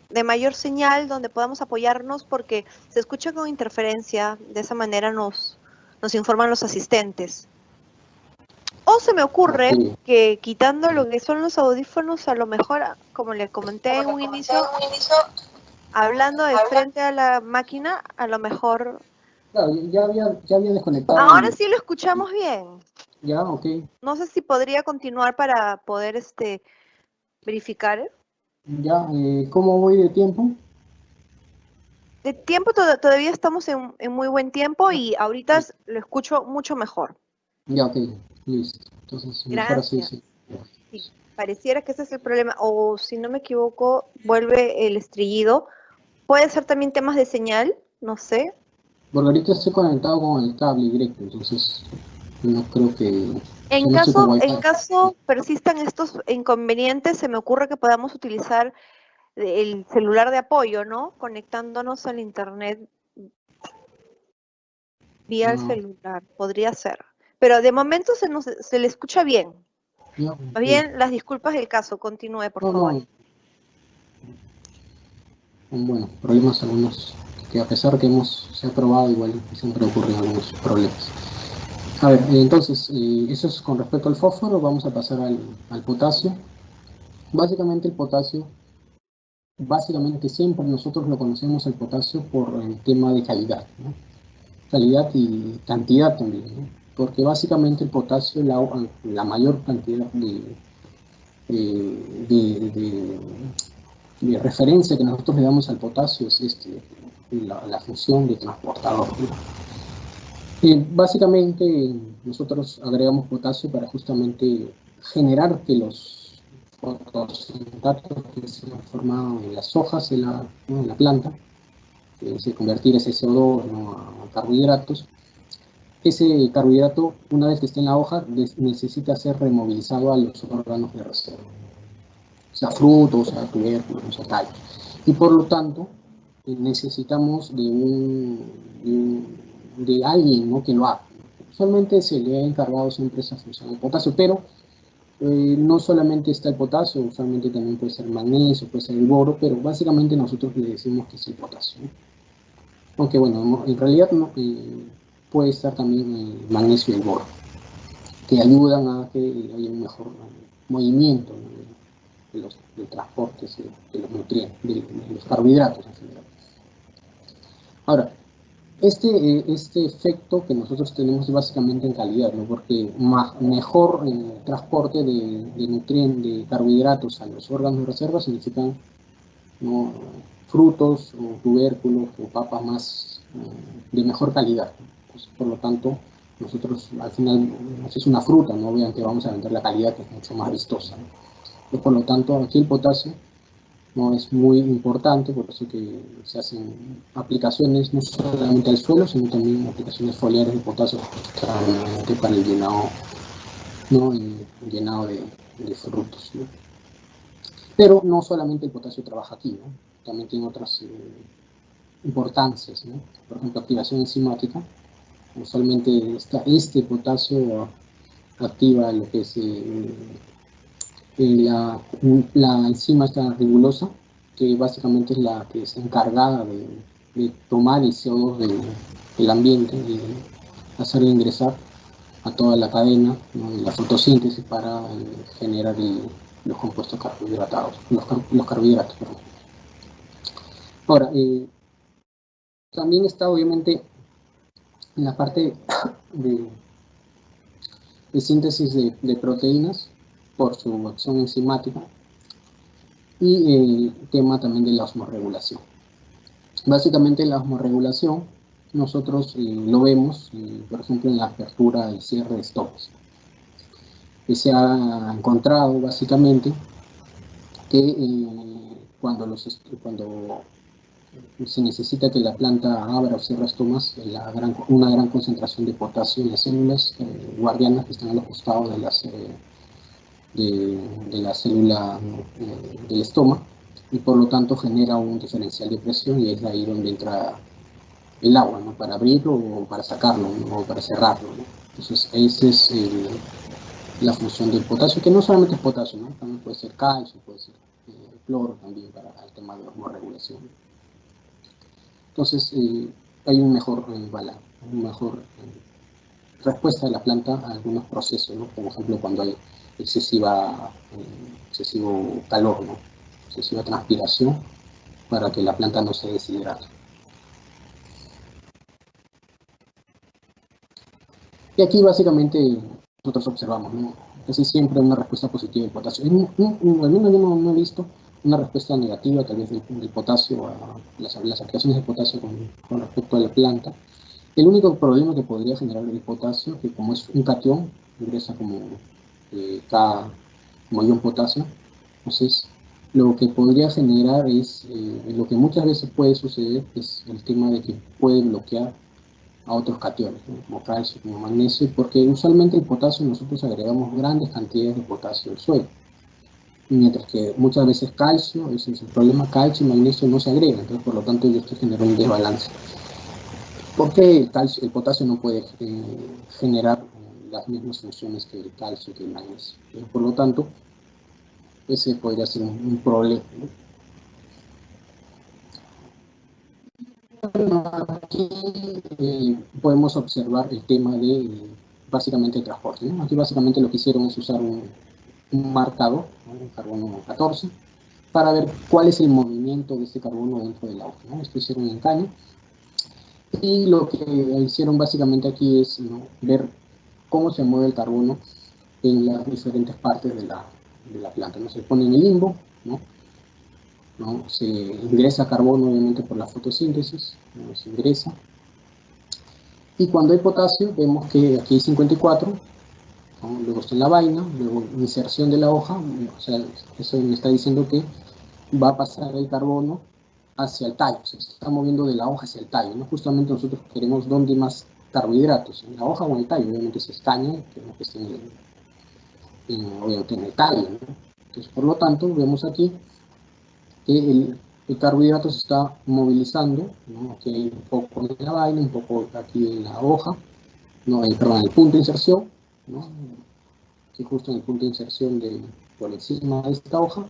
de mayor señal donde podamos apoyarnos porque se escucha con interferencia, de esa manera nos informan los asistentes. O se me ocurre ok. que quitando lo que son los audífonos, a lo mejor, como le comenté en un inicio, hablando de frente a la máquina, a lo mejor... Claro, ya había desconectado Ahora el... sí lo escuchamos bien. Ya, ok. No sé si podría continuar para poder verificar. Ya, ¿cómo voy de tiempo? De tiempo todavía estamos en muy buen tiempo y ahorita lo escucho mucho mejor. Ya, ok, listo. Entonces, mejor así, Gracias. sí. Sí, pareciera que ese es el problema. O si no me equivoco, vuelve el estrellido. Puede ser también temas de señal, no sé. Porque ahorita estoy conectado con el cable directo, entonces no creo que... O En sea, no estoy con caso, Wi-Fi. en caso persistan estos inconvenientes, se me ocurre que podamos utilizar el celular de apoyo, ¿no? Conectándonos al internet vía el Ah, celular, podría ser. Pero de momento se le escucha bien. ya, Más ok. bien, las disculpas del caso. Continúe, por No, favor. no, bueno, problemas algunos, que a pesar que se ha probado, igual siempre ocurren algunos problemas. A ver, entonces, eso es con respecto al fósforo, vamos a pasar al potasio. Básicamente el potasio, básicamente siempre nosotros lo conocemos el potasio por el tema de calidad, ¿no? Calidad y cantidad también, ¿no? Porque básicamente el potasio, la mayor cantidad de, de referencia que nosotros le damos al potasio es la función de transportador, ¿no? Básicamente nosotros agregamos potasio para justamente generar que los fotosintactos que se han formado en las hojas ¿no? En la planta, convertir ese CO2, ¿no? a carbohidratos. Ese carbohidrato, una vez que esté en la hoja, necesita ser removilizado a los órganos de reserva, o sea frutos, o sea tubérculos, o sea tallos. Y por lo tanto, necesitamos de alguien, ¿no? que lo haga. Usualmente se le ha encargado siempre esa función del potasio, pero no solamente está el potasio, usualmente también puede ser el magnesio, puede ser el boro, pero básicamente nosotros le decimos que es el potasio, ¿no? Aunque bueno, en realidad no, puede estar también el magnesio y el boro, que ayudan a que haya un mejor movimiento, ¿no? de transportes de los nutrientes, de los carbohidratos en general. Ahora, este efecto que nosotros tenemos es básicamente en calidad, ¿no? Porque mejor transporte de nutrientes, de carbohidratos a los órganos de reserva significan, ¿no? frutos o tubérculos o papas más de mejor calidad, ¿no? Pues, por lo tanto, nosotros al final, si es una fruta, no vean que vamos a vender la calidad que es mucho más vistosa, ¿no? Pues, por lo tanto, aquí el potasio no es muy importante, por eso que se hacen aplicaciones no solamente al suelo, sino también aplicaciones foliares de potasio para el llenado, ¿no? el llenado de frutos, ¿no? Pero no solamente el potasio trabaja aquí, ¿no? También tiene otras importancias, ¿no? Por ejemplo, activación enzimática. Usualmente este potasio activa lo que es la enzima esta ribulosa, que básicamente es la que es encargada de tomar el CO2 del ambiente y hacerlo ingresar a toda la cadena, ¿no? de la fotosíntesis para generar los compuestos carbohidratados, los carbohidratos. Perdón. Ahora, también está obviamente en la parte de, de síntesis de proteínas por su acción enzimática y el tema también de la osmorregulación. Básicamente la osmorregulación nosotros lo vemos, por ejemplo, en la apertura y cierre de stocks. Se ha encontrado básicamente que cuando se necesita que la planta abra o cierre estomas, una gran concentración de potasio en las células guardianas que están a los costados de la célula del estoma, y por lo tanto genera un diferencial de presión y es ahí donde entra el agua, ¿no? Para abrirlo o para sacarlo, ¿no? O para cerrarlo, ¿no? Entonces esa es la función del potasio, que no solamente es potasio, ¿no? También puede ser calcio, puede ser cloro también para el tema de la osmorregulación. Entonces hay un mejor balance, un mejor respuesta de la planta a algunos procesos, ¿no? Como ejemplo cuando hay excesivo calor, ¿no? Excesiva transpiración, para que la planta no se deshidrate. Y aquí básicamente nosotros observamos, ¿no? Casi siempre una respuesta positiva del potasio. Al menos yo no he visto una respuesta negativa tal vez del potasio, a las aplicaciones de potasio con respecto a la planta. El único problema que podría generar el potasio, que como es un catión, ingresa como K como ion potasio, entonces lo que podría generar es, lo que muchas veces puede suceder, es el tema de que puede bloquear a otros cationes, ¿no? Como calcio, como magnesio, porque usualmente el potasio nosotros agregamos grandes cantidades de potasio al suelo, mientras que muchas veces calcio, ese es el problema, calcio y magnesio no se agregan, entonces por lo tanto esto genera un desbalance. Porque el potasio no puede generar las mismas funciones que el calcio, que el magnesio. Por lo tanto, ese podría ser un problema, ¿no? Aquí podemos observar el tema de básicamente el transporte, ¿no? Aquí básicamente lo que hicieron es usar un marcador, ¿no? Un carbono 14, para ver cuál es el movimiento de este carbono dentro del auto, ¿no? Esto hicieron en caño. Y lo que hicieron básicamente aquí es, ¿no?, ver cómo se mueve el carbono en las diferentes partes de la planta, ¿no? Se pone en el limbo, ¿no? ¿No? Se ingresa carbono obviamente por la fotosíntesis, ¿no? Se ingresa. Y cuando hay potasio, vemos que aquí hay 54, ¿no? Luego está en la vaina, luego inserción de la hoja, o sea, eso me está diciendo que va a pasar el carbono hacia el tallo, se está moviendo de la hoja hacia el tallo, ¿no? Justamente nosotros queremos dónde más carbohidratos, en la hoja o en el tallo, obviamente se escaña, queremos que esté obviamente en el tallo, ¿no? Entonces, por lo tanto, vemos aquí que el carbohidrato se está movilizando, ¿no? Aquí hay un poco en la vaina, un poco aquí en la hoja, no, perdón, en el punto de inserción, ¿no? Aquí justo en el punto de inserción por encima de esta hoja,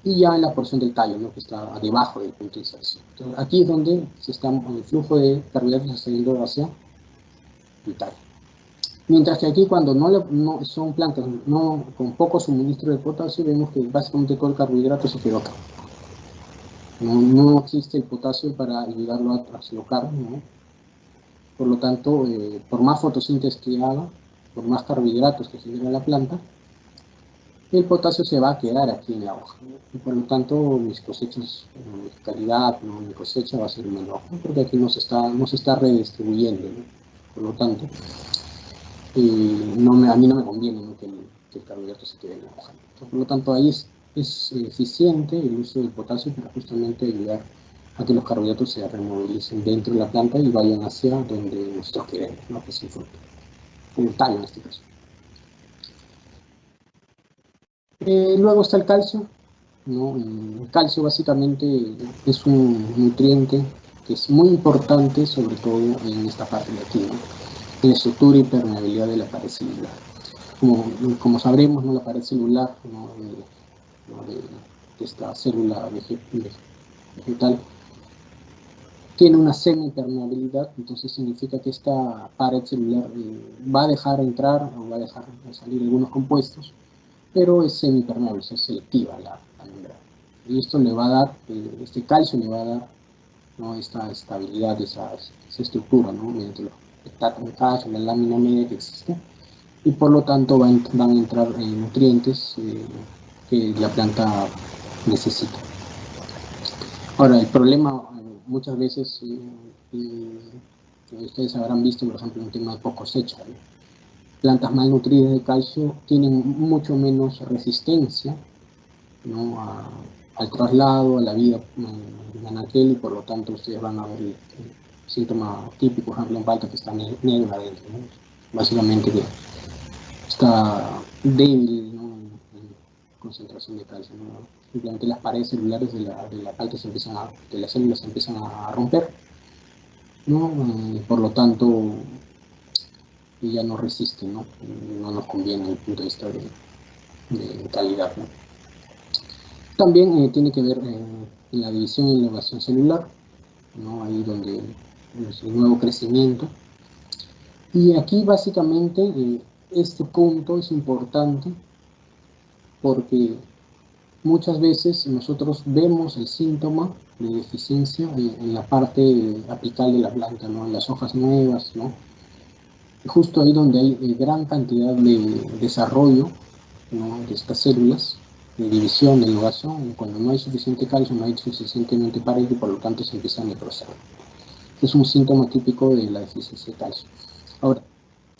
y ya en la porción del tallo, ¿no?, que está debajo del punto de inserción. Entonces, aquí es donde el flujo de carbohidratos está yendo hacia el tallo. Mientras que aquí cuando no son plantas con poco suministro de potasio, vemos que básicamente todo el carbohidrato se quedó acá. No existe el potasio para ayudarlo a translocar, ¿no? Por lo tanto, por más fotosíntesis que haga, por más carbohidratos que genera la planta, el potasio se va a quedar aquí en la hoja, ¿no? Y por lo tanto mis cosechas, mi calidad, ¿no?, mi cosecha va a ser menor, ¿no? Porque aquí no se está redistribuyendo, ¿no? Por lo tanto, a mí no me conviene, ¿no?, que el carbohidrato se quede en la hoja. Entonces, por lo tanto, ahí es eficiente el uso del potasio para justamente ayudar a que los carbohidratos se removilicen dentro de la planta y vayan hacia donde nosotros queremos, ¿no?, que es el fruto, el tallo en este caso. Luego está el calcio, ¿no? El calcio básicamente es un nutriente que es muy importante, sobre todo en esta parte de aquí, ¿no?, en la estructura y permeabilidad de la pared celular. Como sabremos, ¿no?, la pared celular, ¿no?, de esta célula vegetal tiene una semipermeabilidad, entonces significa que esta pared celular va a dejar entrar o va a dejar salir algunos compuestos, pero es semipermeable, es selectiva la membrana. Y esto le va a dar, este calcio le va a dar, ¿no?, esta estabilidad, esa estructura, ¿no?, mediante el calcio, la lámina media que existe, y por lo tanto van a entrar nutrientes que la planta necesita. Ahora, el problema muchas veces, ustedes habrán visto, por ejemplo, un tema de poco cosecha, ¿no? Plantas mal nutridas de calcio tienen mucho menos resistencia, ¿no?, al traslado, a la vida en anaquel, y por lo tanto ustedes van a ver el síntoma típico, por ejemplo, en palta, que está negro adentro, ¿no? Básicamente que está débil, ¿no?, en concentración de calcio, ¿no? simplemente las paredes celulares de la alta de las células se empiezan a romper, ¿no? Por lo tanto, ya no resisten, ¿no? No nos conviene desde el punto de vista de calidad, ¿no? También tiene que ver en la división y innovación celular, ¿no? Ahí donde es el nuevo crecimiento. Y aquí básicamente este punto es importante porque muchas veces nosotros vemos el síntoma de deficiencia en la parte apical de la planta, ¿no? En las hojas nuevas, ¿no? Justo ahí donde hay gran cantidad de desarrollo, ¿no? De estas células, de división, de innovación, cuando no hay suficiente calcio, no hay suficientemente pared y por lo tanto se empieza a necrosar. Es un síntoma típico de la deficiencia de calcio. Ahora,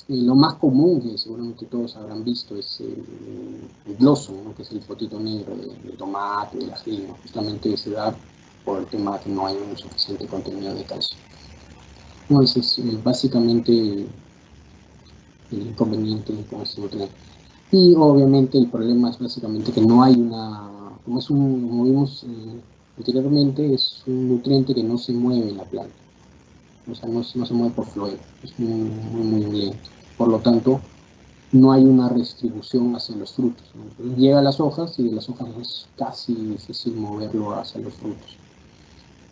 lo más común que seguramente todos habrán visto es el blossom, ¿no? Que es el fotito negro del tomate, del ají, ¿no? Justamente se da por el tema de que no hay un suficiente contenido de calcio. Entonces, básicamente el inconveniente con este nutriente. Y obviamente el problema es básicamente que no hay como vimos anteriormente, es un nutriente que no se mueve en la planta. O sea, no se mueve por flujo, es muy lento. Por lo tanto, no hay una redistribución hacia los frutos, ¿no? Entonces, llega a las hojas y de las hojas es casi difícil moverlo hacia los frutos.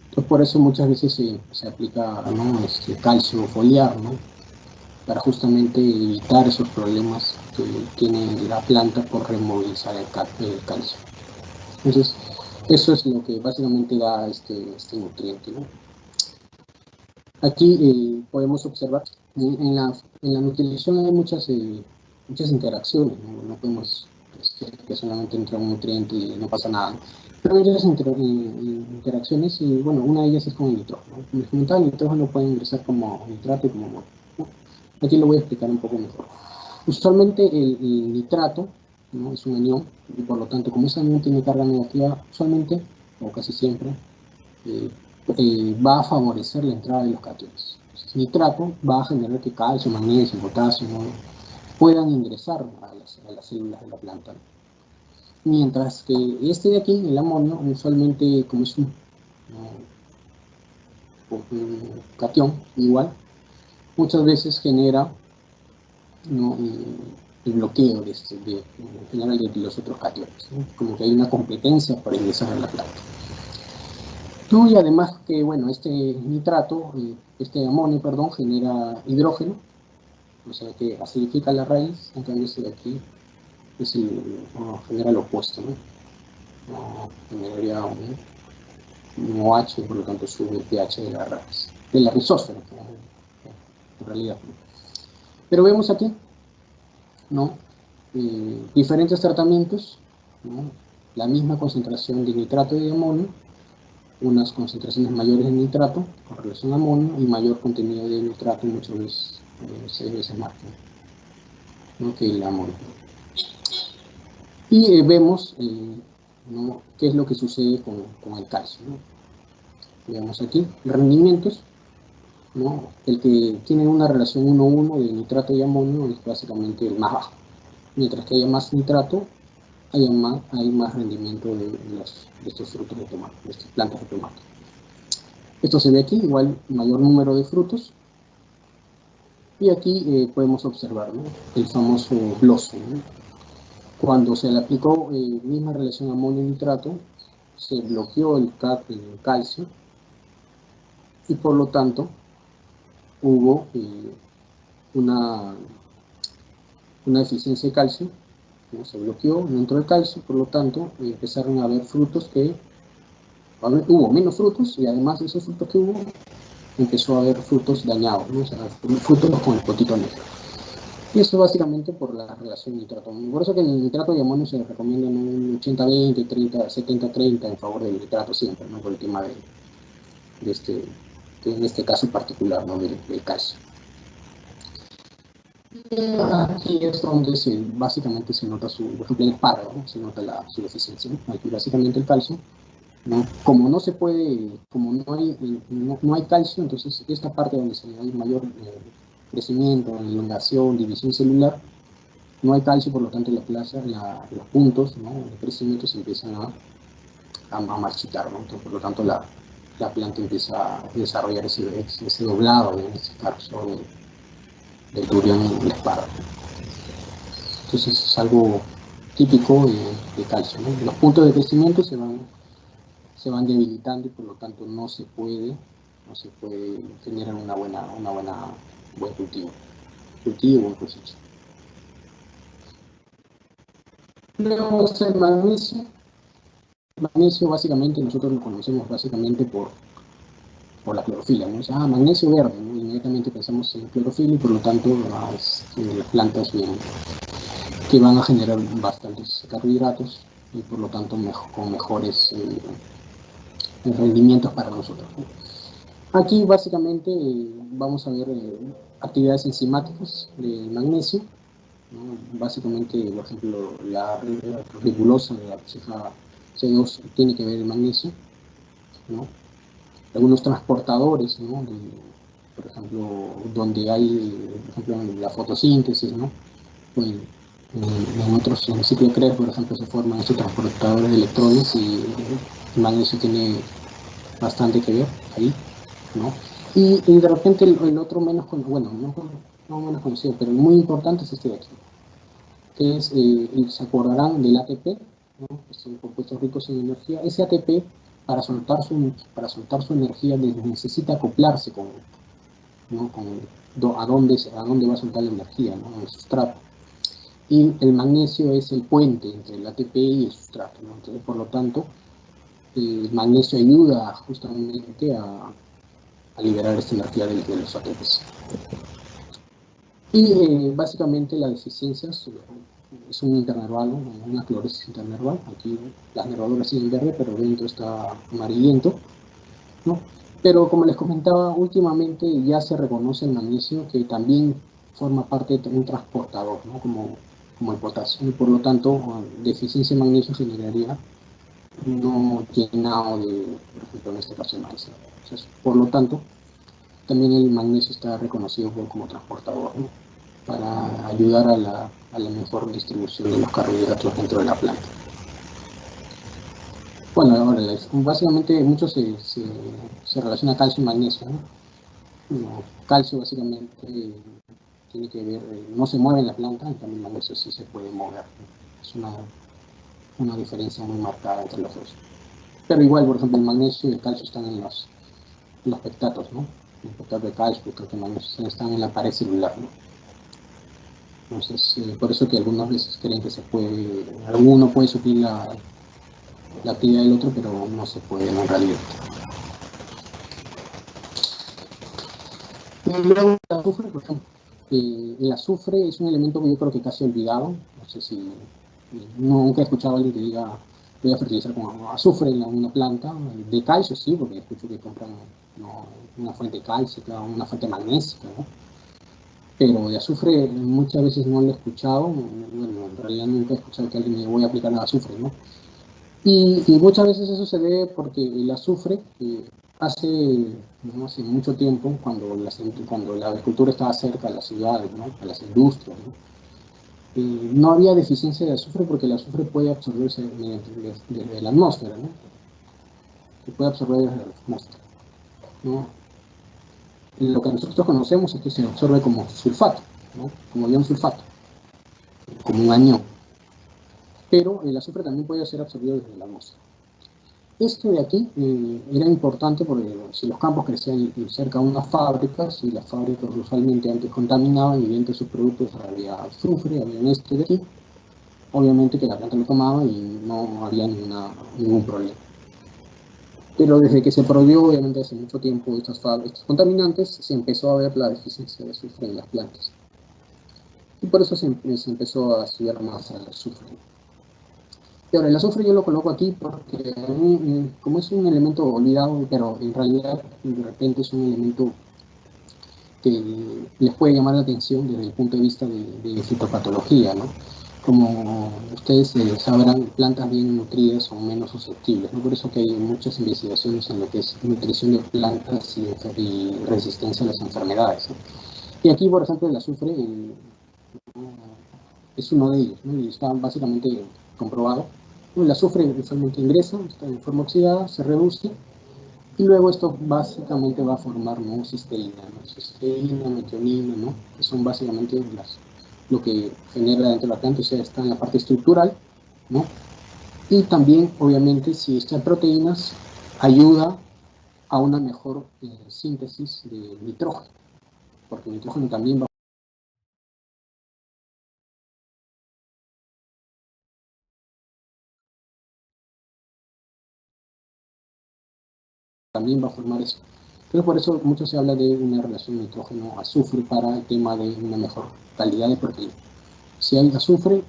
Entonces, por eso muchas veces se aplica, ¿no? Calcio foliar, ¿no? Para justamente evitar esos problemas que tiene la planta por removilizar el calcio. Entonces, eso es lo que básicamente da este nutriente, ¿no? Aquí podemos observar, en la nutrición hay muchas interacciones, no podemos decir que solamente entra un nutriente y no pasa nada. Pero hay muchas interacciones y bueno, una de ellas es con el nitrógeno. Como les comentaba, el nitrógeno puede ingresar como nitrato y como amonio, ¿no? Aquí lo voy a explicar un poco mejor. Usualmente el nitrato, ¿no? Es un anión y por lo tanto, como ese anión tiene carga negativa, usualmente o casi siempre va a favorecer la entrada de los cationes. Entonces, nitrato va a generar que calcio, magnesio, potasio, ¿no? Puedan ingresar a las células de la planta. Mientras que este de aquí, el amonio, usualmente como es un cation igual, muchas veces genera, ¿no? El bloqueo en general de los otros cationes, ¿no? Como que hay una competencia para ingresar a la planta. Y además que, bueno, este nitrato, este amonio, perdón, genera hidrógeno, o sea que acidifica la raíz, en cambio este de aquí genera lo opuesto, ¿no? Generaría un OH, por lo tanto sube el pH de la raíz, de la rizósfera, en realidad. Pero vemos aquí, ¿no? Diferentes tratamientos, ¿no? La misma concentración de nitrato y de amonio, unas concentraciones mayores de nitrato con relación a amonio y mayor contenido de nitrato, muchas veces 6 veces más, ¿no? Que el amonio. Y vemos, ¿no? Qué es lo que sucede con el calcio, ¿no? Veamos aquí rendimientos, ¿no? El que tiene una relación 1:1 de nitrato y amonio es básicamente el más bajo, mientras que haya más nitrato hay más rendimiento de estos frutos de tomate, de estas plantas de tomate. Esto se ve aquí, igual mayor número de frutos. Y aquí podemos observar, ¿no? El famoso blossom, ¿no? Cuando se le aplicó misma relación amonio-nitrato, se bloqueó el calcio y por lo tanto hubo una deficiencia de calcio, ¿no? Se bloqueó, no entró el calcio, por lo tanto empezaron a haber frutos hubo menos frutos y además de esos frutos que hubo, empezó a haber frutos dañados, ¿no? O sea, frutos con el potito negro. Y eso básicamente por la relación nitrato-amonio. Por eso que el nitrato y amonio se recomienda en un 80-20, 70-30 en favor del nitrato siempre, ¿no? Por el tema en este caso particular, ¿no? del calcio. Aquí es donde básicamente se nota por ejemplo, el espárrago, ¿no? Se nota su deficiencia, ¿no? Aquí básicamente el calcio, ¿no? Como no se puede, como no hay calcio, entonces esta parte donde hay mayor crecimiento, elongación, división celular, no hay calcio, por lo tanto los puntos, ¿no? De crecimiento se empiezan a a marchitar, ¿no? Entonces, por lo tanto, la planta empieza a desarrollar ese doblado, en este caso, del turión en la espalda. Entonces, es algo típico de calcio, ¿no? Los puntos de crecimiento se van debilitando y por lo tanto no se puede generar un buen cultivo o cosecha. Luego está el magnesio. El magnesio básicamente nosotros lo conocemos básicamente por la clorofila, ¿no? O sea, magnesio verde, ¿no? Inmediatamente pensamos en clorofila y por lo tanto las plantas que van a generar bastantes carbohidratos y por lo tanto con mejores rendimientos para nosotros, ¿no? Aquí básicamente vamos a ver actividades enzimáticas del magnesio, ¿no? Básicamente, por ejemplo, la ribulosa de la ceja C2 tiene que ver el magnesio, ¿no? Algunos transportadores, ¿no? Por ejemplo, donde hay, por ejemplo, la fotosíntesis, ¿no? Pues, en el ciclo de Krebs, por ejemplo, se forman estos transportadores de electrones y el magnesio tiene bastante que ver ahí, ¿no? Y de repente el otro menos conocido, bueno, no menos conocido, pero muy importante es este de aquí, que es, se acordarán del ATP, ¿no? Son compuestos ricos en energía. Ese ATP, para soltar su energía, necesita acoplarse ¿no? a dónde va a soltar la energía, ¿no? En el sustrato. Y el magnesio es el puente entre el ATP y el sustrato, ¿no? Entonces, por lo tanto, el magnesio ayuda justamente a liberar esta energía de los ATPs. Y básicamente la deficiencia es un internerval, ¿no? Una clorosis internerval. Aquí las nervaduras siguen verde, pero dentro está amarillento, ¿no? Pero como les comentaba, últimamente ya se reconoce el magnesio que también forma parte de un transportador, ¿no? Como el potasio. Y por lo tanto, deficiencia de magnesio generaría no llenado por ejemplo, en este caso, el maíz. Entonces, por lo tanto, también el magnesio está reconocido como transportador, ¿no? Para ayudar a la mejor distribución de los carbohidratos dentro de la planta. Bueno, ahora básicamente mucho se relaciona calcio y magnesio, ¿no? Bueno, calcio básicamente tiene que ver, no se mueve en la planta, en cambio el magnesio sí se puede mover, ¿no? Es una diferencia muy marcada entre los dos. Pero igual, por ejemplo, el magnesio y el calcio están en los pectatos, ¿no? Los pectatos de calcio, pectatos de magnesio están en la pared celular, ¿no? Entonces, por eso que algunas veces creen que alguno puede suplir la actividad del otro, pero no se puede en realidad. Y luego el azufre, por ejemplo. El azufre es un elemento que yo creo que casi olvidado. No sé si nunca he escuchado a alguien que diga voy a fertilizar con azufre en una planta. De calcio sí, porque escucho que compran, ¿no? Una fuente de calcio, una fuente magnésica, ¿no? Pero de azufre muchas veces no lo he escuchado. Bueno, en realidad nunca he escuchado que alguien me voy a aplicar el azufre, ¿no? Y muchas veces eso se debe porque el azufre, hace mucho tiempo, cuando la agricultura estaba cerca a las ciudades, ¿no? A las industrias, ¿no? No había deficiencia de azufre porque el azufre puede absorberse desde la atmósfera, ¿no? Se puede absorber desde la atmósfera, ¿no? Lo que nosotros conocemos es que se absorbe como sulfato, ¿no? Como ion sulfato, como un anión. Pero el azufre también puede ser absorbido desde la atmósfera. Esto de aquí era importante porque si los campos crecían cerca de unas fábricas y las fábricas usualmente antes contaminaban y dentro de sus productos había azufre, había esto de aquí, obviamente que la planta lo tomaba y no había ningún problema. Pero desde que se prohibió, obviamente hace mucho tiempo, estos contaminantes, se empezó a ver la deficiencia de azufre en las plantas. Y por eso se empezó a estudiar más el azufre. Y ahora, el azufre yo lo coloco aquí porque como es un elemento olvidado, pero en realidad de repente es un elemento que les puede llamar la atención desde el punto de vista de fitopatología, ¿no? Como ustedes sabrán, plantas bien nutridas son menos susceptibles, ¿no? Por eso que hay muchas investigaciones en lo que es nutrición de plantas y resistencia a las enfermedades, ¿no? Y aquí, por ejemplo, el azufre es uno de ellos, ¿no? Y está básicamente comprobado El azufre usualmente ingresa, está en forma oxidada, se reduce, y luego esto básicamente va a formar, ¿no?, cisteína, ¿no? Cisteína, metionina, ¿no?, que son básicamente lo que genera dentro de la planta. O sea, está en la parte estructural, ¿no? Y también, obviamente, si estas proteínas ayuda a una mejor síntesis de nitrógeno, porque el nitrógeno también va a formar eso. Entonces, por eso mucho se habla de una relación nitrógeno-azufre para el tema de una mejor calidad de proteína. Si hay azufre,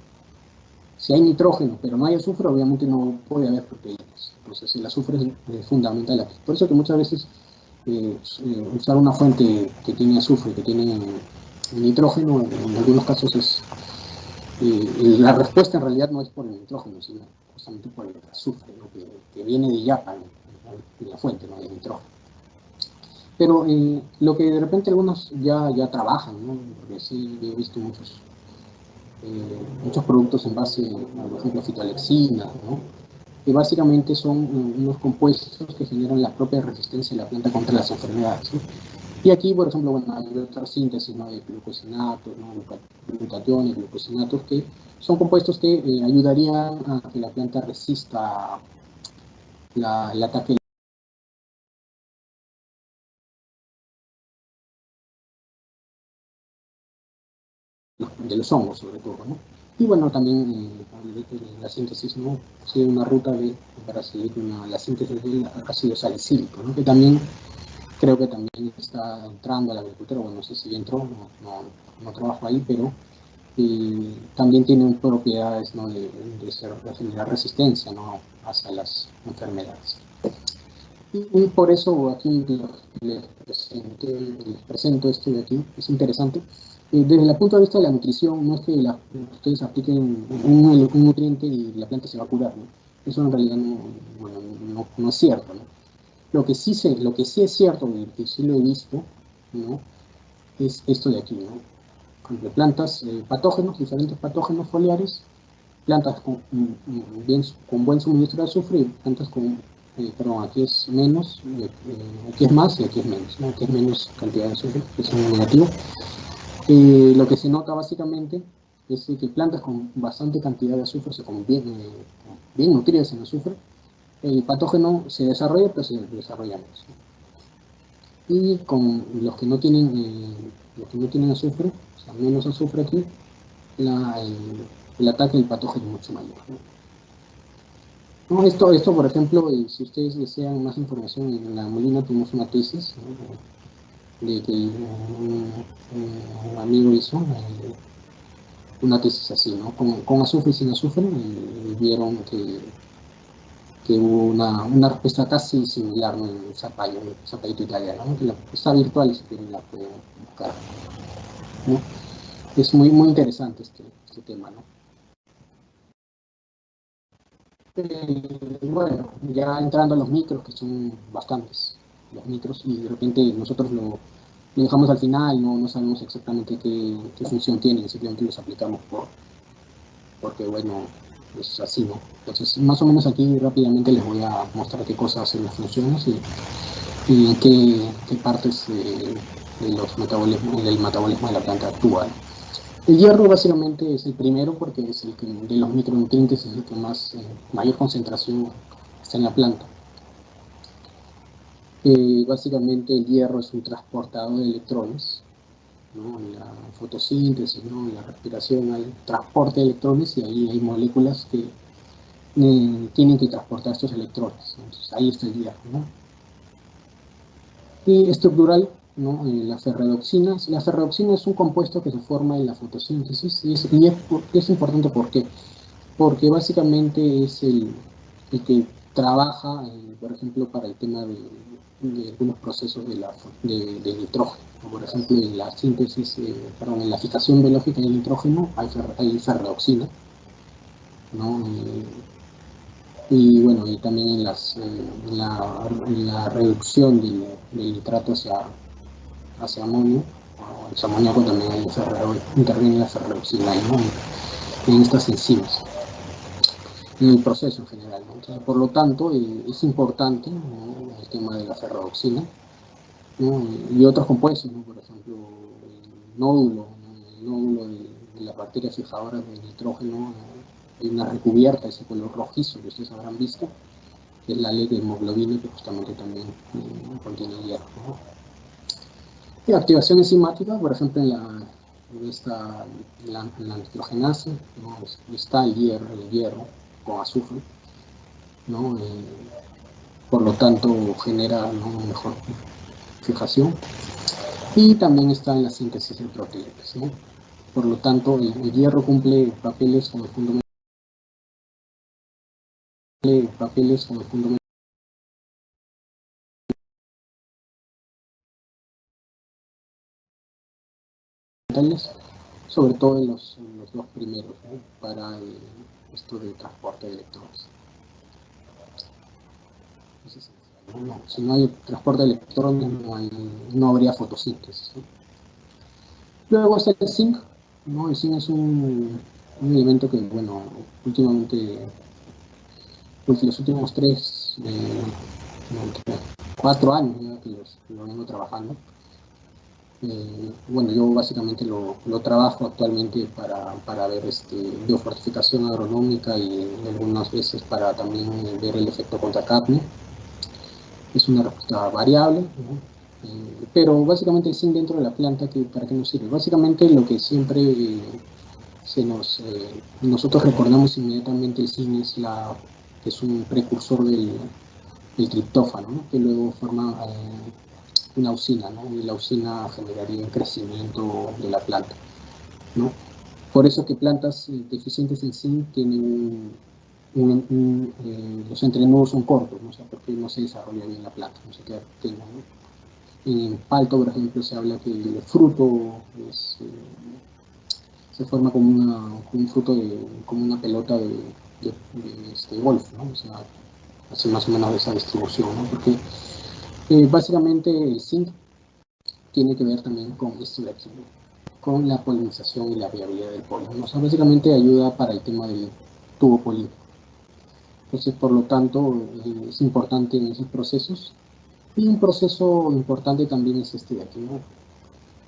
si hay nitrógeno, pero no hay azufre, obviamente no puede haber proteínas. Entonces, el azufre es fundamental aquí. Por eso que muchas veces usar una fuente que tiene azufre, que tiene nitrógeno, en algunos casos es... la respuesta en realidad no es por el nitrógeno, sino justamente por el azufre, ¿no?, que viene de Yapa, ¿no?, de la fuente, ¿no?, de nitrógeno. Pero lo que de repente algunos ya trabajan, ¿no?, porque sí he visto muchos productos en base, por ejemplo, a fitoalexina, ¿no?, que básicamente son unos compuestos que generan la propia resistencia de la planta contra las enfermedades, ¿no? Y aquí, por ejemplo, bueno, hay otras síntesis, ¿no?, de glucosinatos, ¿no?, glutationes, glucosinatos, que son compuestos que ayudarían a que la planta resista el ataque de los hongos, sobre todo, ¿no? Y bueno, también la síntesis, ¿no?, sigue una ruta para seguir la síntesis del ácido salicílico, ¿no?, que también creo que también está entrando a la agricultura. Bueno, no sé si entró, no trabajo ahí, pero también tiene propiedades, ¿no?, de generar resistencia, ¿no?, hacia las enfermedades. Y por eso aquí les presento esto de aquí, es interesante. Desde el punto de vista de la nutrición, no es que ustedes apliquen un nutriente y la planta se va a curar, ¿no? Eso en realidad no es cierto, ¿no? Lo que sí es cierto, y que sí lo he visto, ¿no?, es esto de aquí, ¿no? Entre plantas, patógenos, diferentes patógenos foliares, plantas con buen suministro de azufre y plantas con, perdón, aquí es menos, aquí es más y aquí es menos, ¿no? Aquí es menos cantidad de azufre, que es un negativo. Lo que se nota básicamente es que plantas con bastante cantidad de azufre, o sea, bien nutridas en azufre, el patógeno se desarrolla, pero se desarrolla menos, ¿no? Y con los que no tienen azufre, o sea, menos azufre aquí, el ataque del patógeno es mucho mayor, ¿no? No, esto, por ejemplo, si ustedes desean más información, en la Molina tuvimos una tesis, ¿no?, de que un amigo hizo una tesis así, ¿no?, con azufre y sin azufre, y vieron que hubo una respuesta casi similar, ¿no?, en Zapallito italiano, ¿no?, que está virtual, si quieren la pueden buscar, ¿no? Es muy interesante este tema, ¿no? Bueno, ya entrando a los micros, que son bastantes, los micros, y de repente nosotros lo dejamos al final, no sabemos exactamente qué función tienen, simplemente los aplicamos porque, bueno, es así, ¿no? Entonces, más o menos aquí rápidamente les voy a mostrar qué cosas hacen las funciones y en qué partes del metabolismo de la planta actúan. El hierro básicamente es el primero porque es el que de los micronutrientes es el que mayor concentración está en la planta. Básicamente el hierro es un transportador de electrones, ¿no? En la fotosíntesis, ¿no?, en la respiración hay transporte de electrones y ahí hay moléculas que tienen que transportar estos electrones. Entonces ahí está el hierro, ¿no? Y estructural, ¿no? La ferredoxina. La ferredoxina es un compuesto que se forma en la fotosíntesis es importante. ¿Por qué? Porque básicamente es el que trabaja, por ejemplo, para el tema de algunos procesos de nitrógeno. Por ejemplo, en la síntesis, en la fijación biológica del nitrógeno hay ferredoxina, ¿no? Y bueno, y también la reducción del nitrato hacia amonio, o hacia amoníaco, también interviene la ferredoxina, ¿no?, en estas enzimas. en el proceso en general, ¿no? Entonces, por lo tanto, es importante, ¿no?, el tema de la ferrodoxina, ¿no?, y otros compuestos, ¿no?, por ejemplo, el nódulo, ¿no?, el nódulo de las bacterias fijadoras de nitrógeno, hay una recubierta, ese color rojizo que ustedes habrán visto, que es la ley de hemoglobina, que justamente también contiene hierro, ¿no? Y la activación enzimática, por ejemplo, en la nitrogenasa, ¿no?, está el hierro con azufre, ¿no? Por lo tanto genera, ¿no?, una mejor fijación, y también está en la síntesis de proteínas, ¿no? Por lo tanto, el hierro cumple papeles como fundamentales sobre todo en los dos primeros, ¿no?, para esto del transporte de electrones. Es esencial, ¿no? Si no hay transporte de electrones, no habría fotosíntesis, ¿no? Luego está el zinc, ¿no? El zinc es un elemento que, bueno, últimamente, pues los últimos 4 años ya que lo vengo trabajando. Bueno, yo básicamente lo trabajo actualmente para ver biofortificación agronómica, y algunas veces para también ver el efecto contra cadmio. Es una respuesta variable, ¿no? Pero básicamente el zinc dentro de la planta, ¿para qué nos sirve? Básicamente lo que siempre nosotros recordamos inmediatamente el zinc es un precursor del triptófano, ¿no?, que luego forma una auxina, ¿no?, y la auxina generaría un crecimiento de la planta, ¿no? Por eso que plantas deficientes en zinc tienen los entrenudos son cortos, ¿no? O sea, porque no se desarrolla bien la planta, no se queda pequeña, ¿no? En palto, por ejemplo, se habla que el fruto se forma como un fruto como una pelota de golf, ¿no? O sea, hace más o menos esa distribución, ¿no? Porque básicamente el zinc tiene que ver también con esto de aquí, ¿no?, con la polinización y la viabilidad del polen, ¿no? O sea, básicamente ayuda para el tema del tubo polínico. Entonces, por lo tanto, es importante en esos procesos. Y un proceso importante también es este de aquí, ¿no?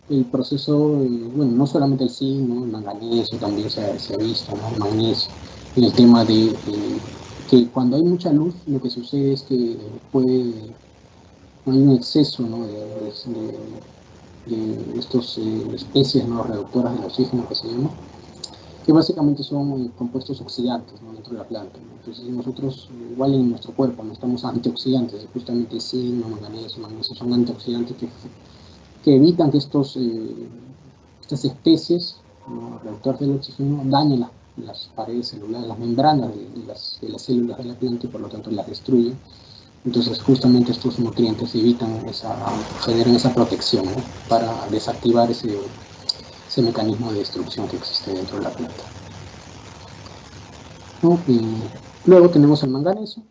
El proceso, bueno, no solamente el zinc, ¿no?, el manganeso también se ha visto, ¿no?, el magnesio, en el tema de que cuando hay mucha luz, lo que sucede es que hay un exceso, ¿no?, de estas especies, ¿no?, reductoras del oxígeno, que se llama, que básicamente son compuestos oxidantes, ¿no?, dentro de la planta, ¿no? Entonces nosotros, igual en nuestro cuerpo, no estamos antioxidantes, justamente zinc, magnesio son antioxidantes que evitan que estas especies, ¿no?, reductoras del oxígeno, dañen las paredes celulares, las membranas de las células de la planta, y por lo tanto las destruyen. Entonces justamente estos nutrientes generan esa protección, ¿no?, para desactivar ese mecanismo de destrucción que existe dentro de la planta, ¿no? Luego tenemos el manganeso,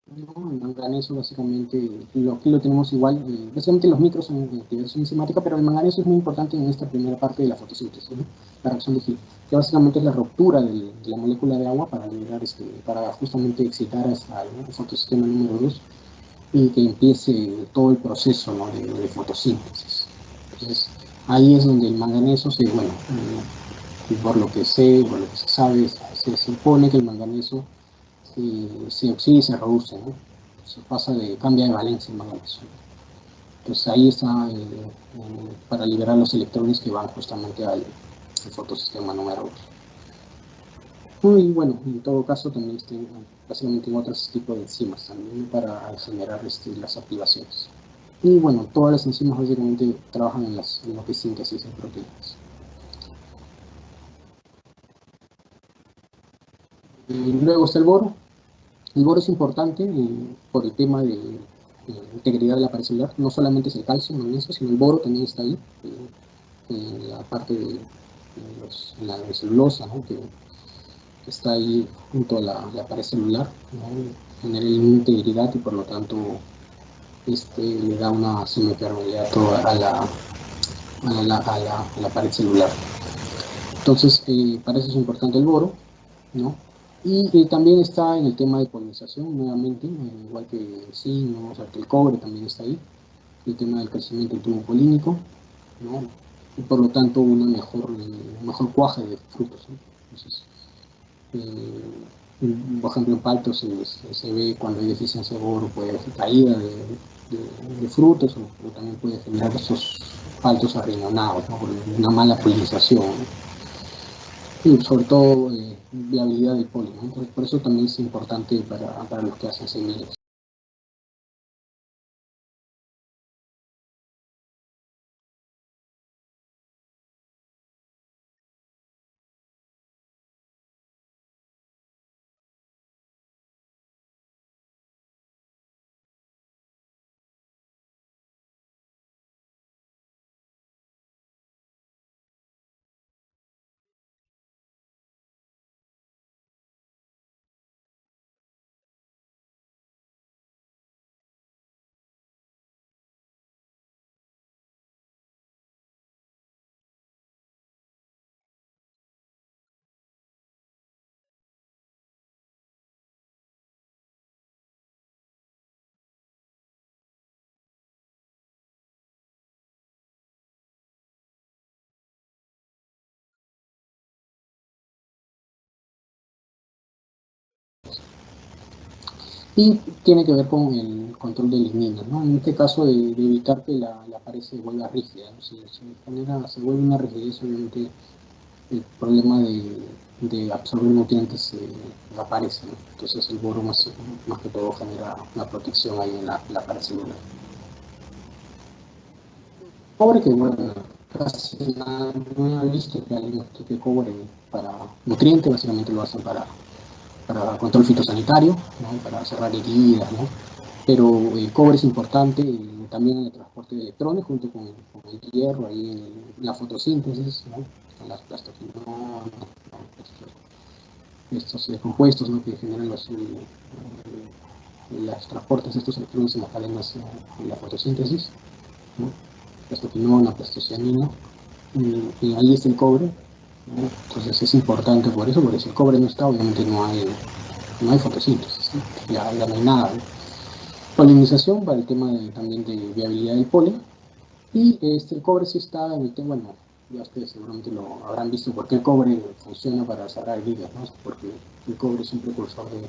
¿no? El manganeso básicamente, aquí lo tenemos igual, básicamente los micros son de activación enzimática, pero el manganeso es muy importante en esta primera parte de la fotosíntesis, ¿no?, la reacción de Gill, que básicamente es la ruptura de la molécula de agua para liberar, para justamente excitar al fotosistema número 2, y que empiece todo el proceso, ¿no?, de fotosíntesis. Entonces, ahí es donde el manganeso por lo que por lo que se sabe, se supone que el manganeso se oxida y se reduce, ¿no? Cambia de valencia el manganeso. Entonces ahí está para liberar los electrones que van justamente al fotosistema número 2. Y bueno, en todo caso también básicamente en otros tipos de enzimas también para generar las activaciones. Y bueno, todas las enzimas básicamente trabajan en lo que es síntesis de proteínas. Luego está el boro. El boro es importante por el tema de integridad de la pared celular. No solamente es el calcio, el magnesio, sino el boro también está ahí, en la parte de la celulosa, ¿no?, que está ahí junto a la pared celular, ¿no?, genera integridad, y por lo tanto le da una semipermeabilidad a la pared celular. Entonces, para eso es importante el boro, ¿no? Y también está en el tema de polinización, nuevamente, igual que el zinc, ¿no? O sea, que el cobre también está ahí, el tema del crecimiento del tubo polínico, ¿no? Y por lo tanto un mejor cuaje de frutos, ¿no? Entonces, por ejemplo, en palto se ve cuando hay deficiencia de boro, puede haber caída de frutos, o también puede generar esos paltos arriñonados, ¿no? Por una mala polinización, ¿no? Y sobre todo viabilidad del polen, ¿no? Entonces, por eso también es importante para los que hacen semillas. Y tiene que ver con el control de ligninas, ¿no? En este caso, de evitar que la pared se vuelva rígida, ¿no? Si se vuelve una rigidez, obviamente el problema de absorber nutrientes aparece, ¿no? Entonces el boro más que todo genera una protección ahí en la pared celular. Cobre que, bueno, casi no he visto que alguien que cobre para nutriente, básicamente lo hacen para control fitosanitario, ¿no? Para cerrar heridas, ¿no? Pero el cobre es importante también en el transporte de electrones junto con el hierro ahí en la fotosíntesis, ¿no? En las plastoquinones, ¿no? Estos compuestos, ¿no? Que generan los transportes de estos electrones en las cadenas de la fotosíntesis, ¿no? Plastoquinona, plastocianina, y ahí está el cobre, ¿no? Entonces es importante por eso, porque si el cobre no está, obviamente no hay fotosíntesis, ¿no? Ya no hay nada, ¿no? Polinización para el tema también de viabilidad del polen. Y el cobre sí está en el tema, bueno, ya ustedes seguramente lo habrán visto, porque el cobre funciona para cerrar heridas, ¿no? Porque el cobre es un precursor de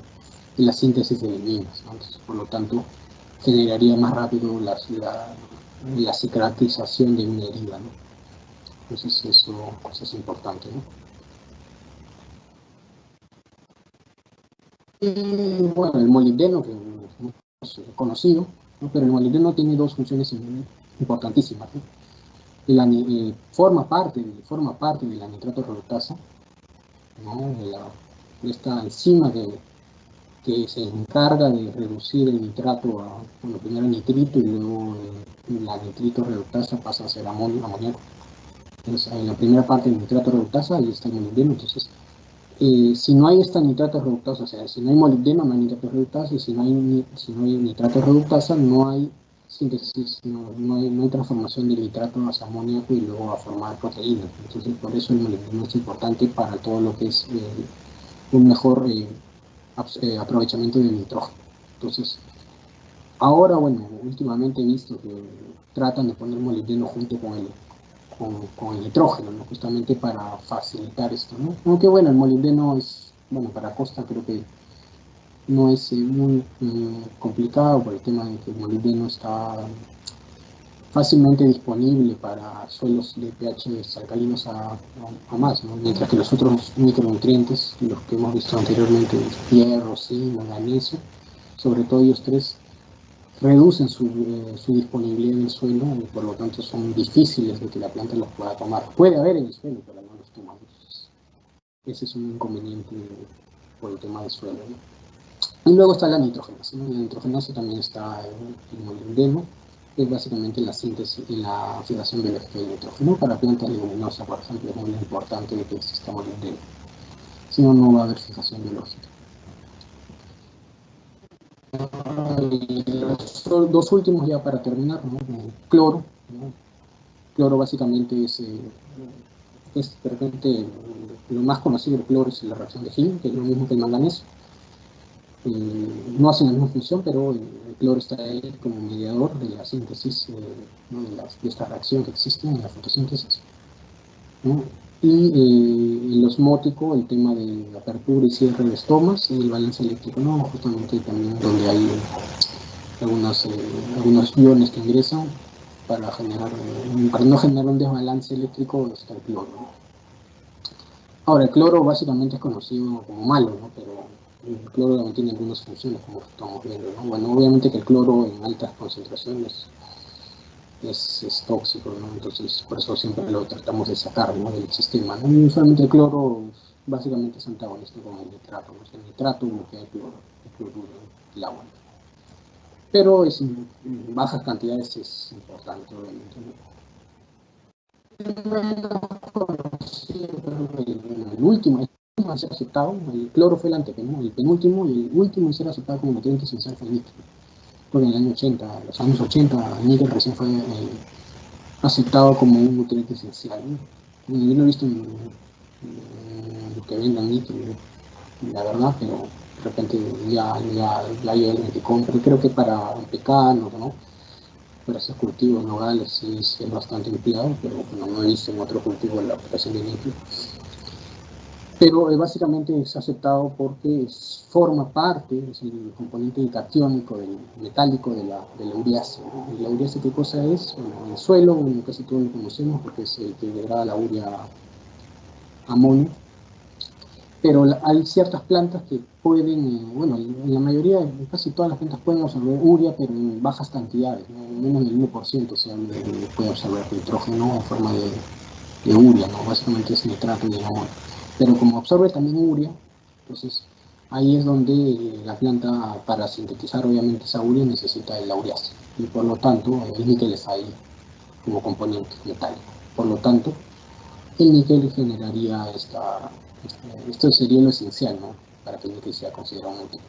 la síntesis de minas, ¿no? Entonces, por lo tanto, generaría más rápido la cicatrización de una herida, ¿no? Entonces eso es importante, ¿no? Y bueno, el molibdeno, que es conocido, ¿no? Pero el molibdeno tiene dos funciones importantísimas, ¿no? Forma parte de la nitrato reductasa, ¿no? Esta enzima que se encarga de reducir el nitrato bueno, primero nitrito y luego la nitrito reductasa pasa a ser amoníaco. Entonces, en la primera parte del nitrato reductasa ahí está el molibdeno. Entonces, si no hay esta nitrato reductasa, o sea, si no hay molibdeno, no hay nitrato reductasa, y si no hay nitrato reductasa, no hay síntesis, no hay transformación del nitrato hacia amoníaco y luego a formar proteínas. Entonces, por eso el molibdeno es importante para todo lo que es un mejor aprovechamiento del nitrógeno. Entonces, ahora, bueno, últimamente he visto que tratan de poner molibdeno junto con el nitrógeno, ¿no? Justamente para facilitar esto, ¿no? Aunque bueno, el molibdeno es, bueno, para costa creo que no es muy complicado por el tema de que el molibdeno está fácilmente disponible para suelos de pH alcalinos a más, ¿no? Mientras que los otros micronutrientes, los que hemos visto anteriormente, hierro, zinc, manganeso, sobre todo ellos tres, reducen su disponibilidad en el suelo y por lo tanto son difíciles de que la planta los pueda tomar. Puede haber en el suelo, pero no los toma. Ese es un inconveniente por el tema del suelo, ¿no? Y luego está la nitrogenasa, ¿no? La nitrogenasa también está en molibdeno, que es básicamente la síntesis y la fijación biológica de nitrógeno. Para plantas leguminosas, por ejemplo, es muy importante que exista molibdeno. Si no, no va a haber fijación biológica. Los dos últimos ya para terminar, ¿no? Cloro, ¿no? Cloro básicamente es de repente lo más conocido del cloro es la reacción de Gill, que es lo mismo que el manganeso. No hacen la misma función, pero el cloro está ahí como mediador de la síntesis, ¿no? de esta reacción que existe en la fotosíntesis, ¿no? Y el osmótico, el tema de apertura y cierre de estomas, y el balance eléctrico, ¿no? Justamente también donde hay algunos iones que ingresan para no generar un desbalance eléctrico, está el cloro, ¿no? Ahora, el cloro básicamente es conocido como malo, ¿no? Pero el cloro también tiene algunas funciones, como estamos viendo, ¿no? Bueno, obviamente que el cloro en altas concentraciones es tóxico, ¿no? Entonces, por eso siempre lo tratamos de sacar, ¿no? Del sistema, ¿no? Y usualmente el cloro básicamente es antagonista con el nitrato, ¿no? El nitrato bloquea el cloruro, el agua. Pero en bajas cantidades es importante, obviamente, ¿no? El último en ser aceptado, el cloro fue el antepenúltimo, el penúltimo, y el último en ser aceptado como nutriente esencial fue el níquel. Porque en el año 80, los años 80, el níquel recién fue aceptado como un nutriente esencial, ¿no? Yo no he visto en lo que vendan níquel, ¿no? La verdad, pero de repente ya hay alguien que compra. Creo que para pecanos, ¿no? Para esos cultivos nogales sí es bastante empleado, pero bueno, no he visto en otro cultivo la aplicación de níquel. Pero básicamente es aceptado porque forma parte, es el componente catiónico, del metálico de la urease, ¿no? ¿Y la urease qué cosa es? Bueno, en el suelo, bueno, casi todos lo conocemos porque es el que degrada la urea amonio, pero hay ciertas plantas que pueden, bueno, en la mayoría, en casi todas las plantas pueden absorber urea, pero en bajas cantidades, ¿no? Menos del 1% puede absorber nitrógeno en forma de urea, ¿no? Básicamente es nitrato y amonio. Pero como absorbe también urea, entonces ahí es donde la planta, para sintetizar obviamente esa urea, necesita la urease. Y por lo tanto, el níquel está ahí como componente metálico. Por lo tanto, el níquel generaría esto sería lo esencial, ¿no? Para que el níquel sea considerado útil.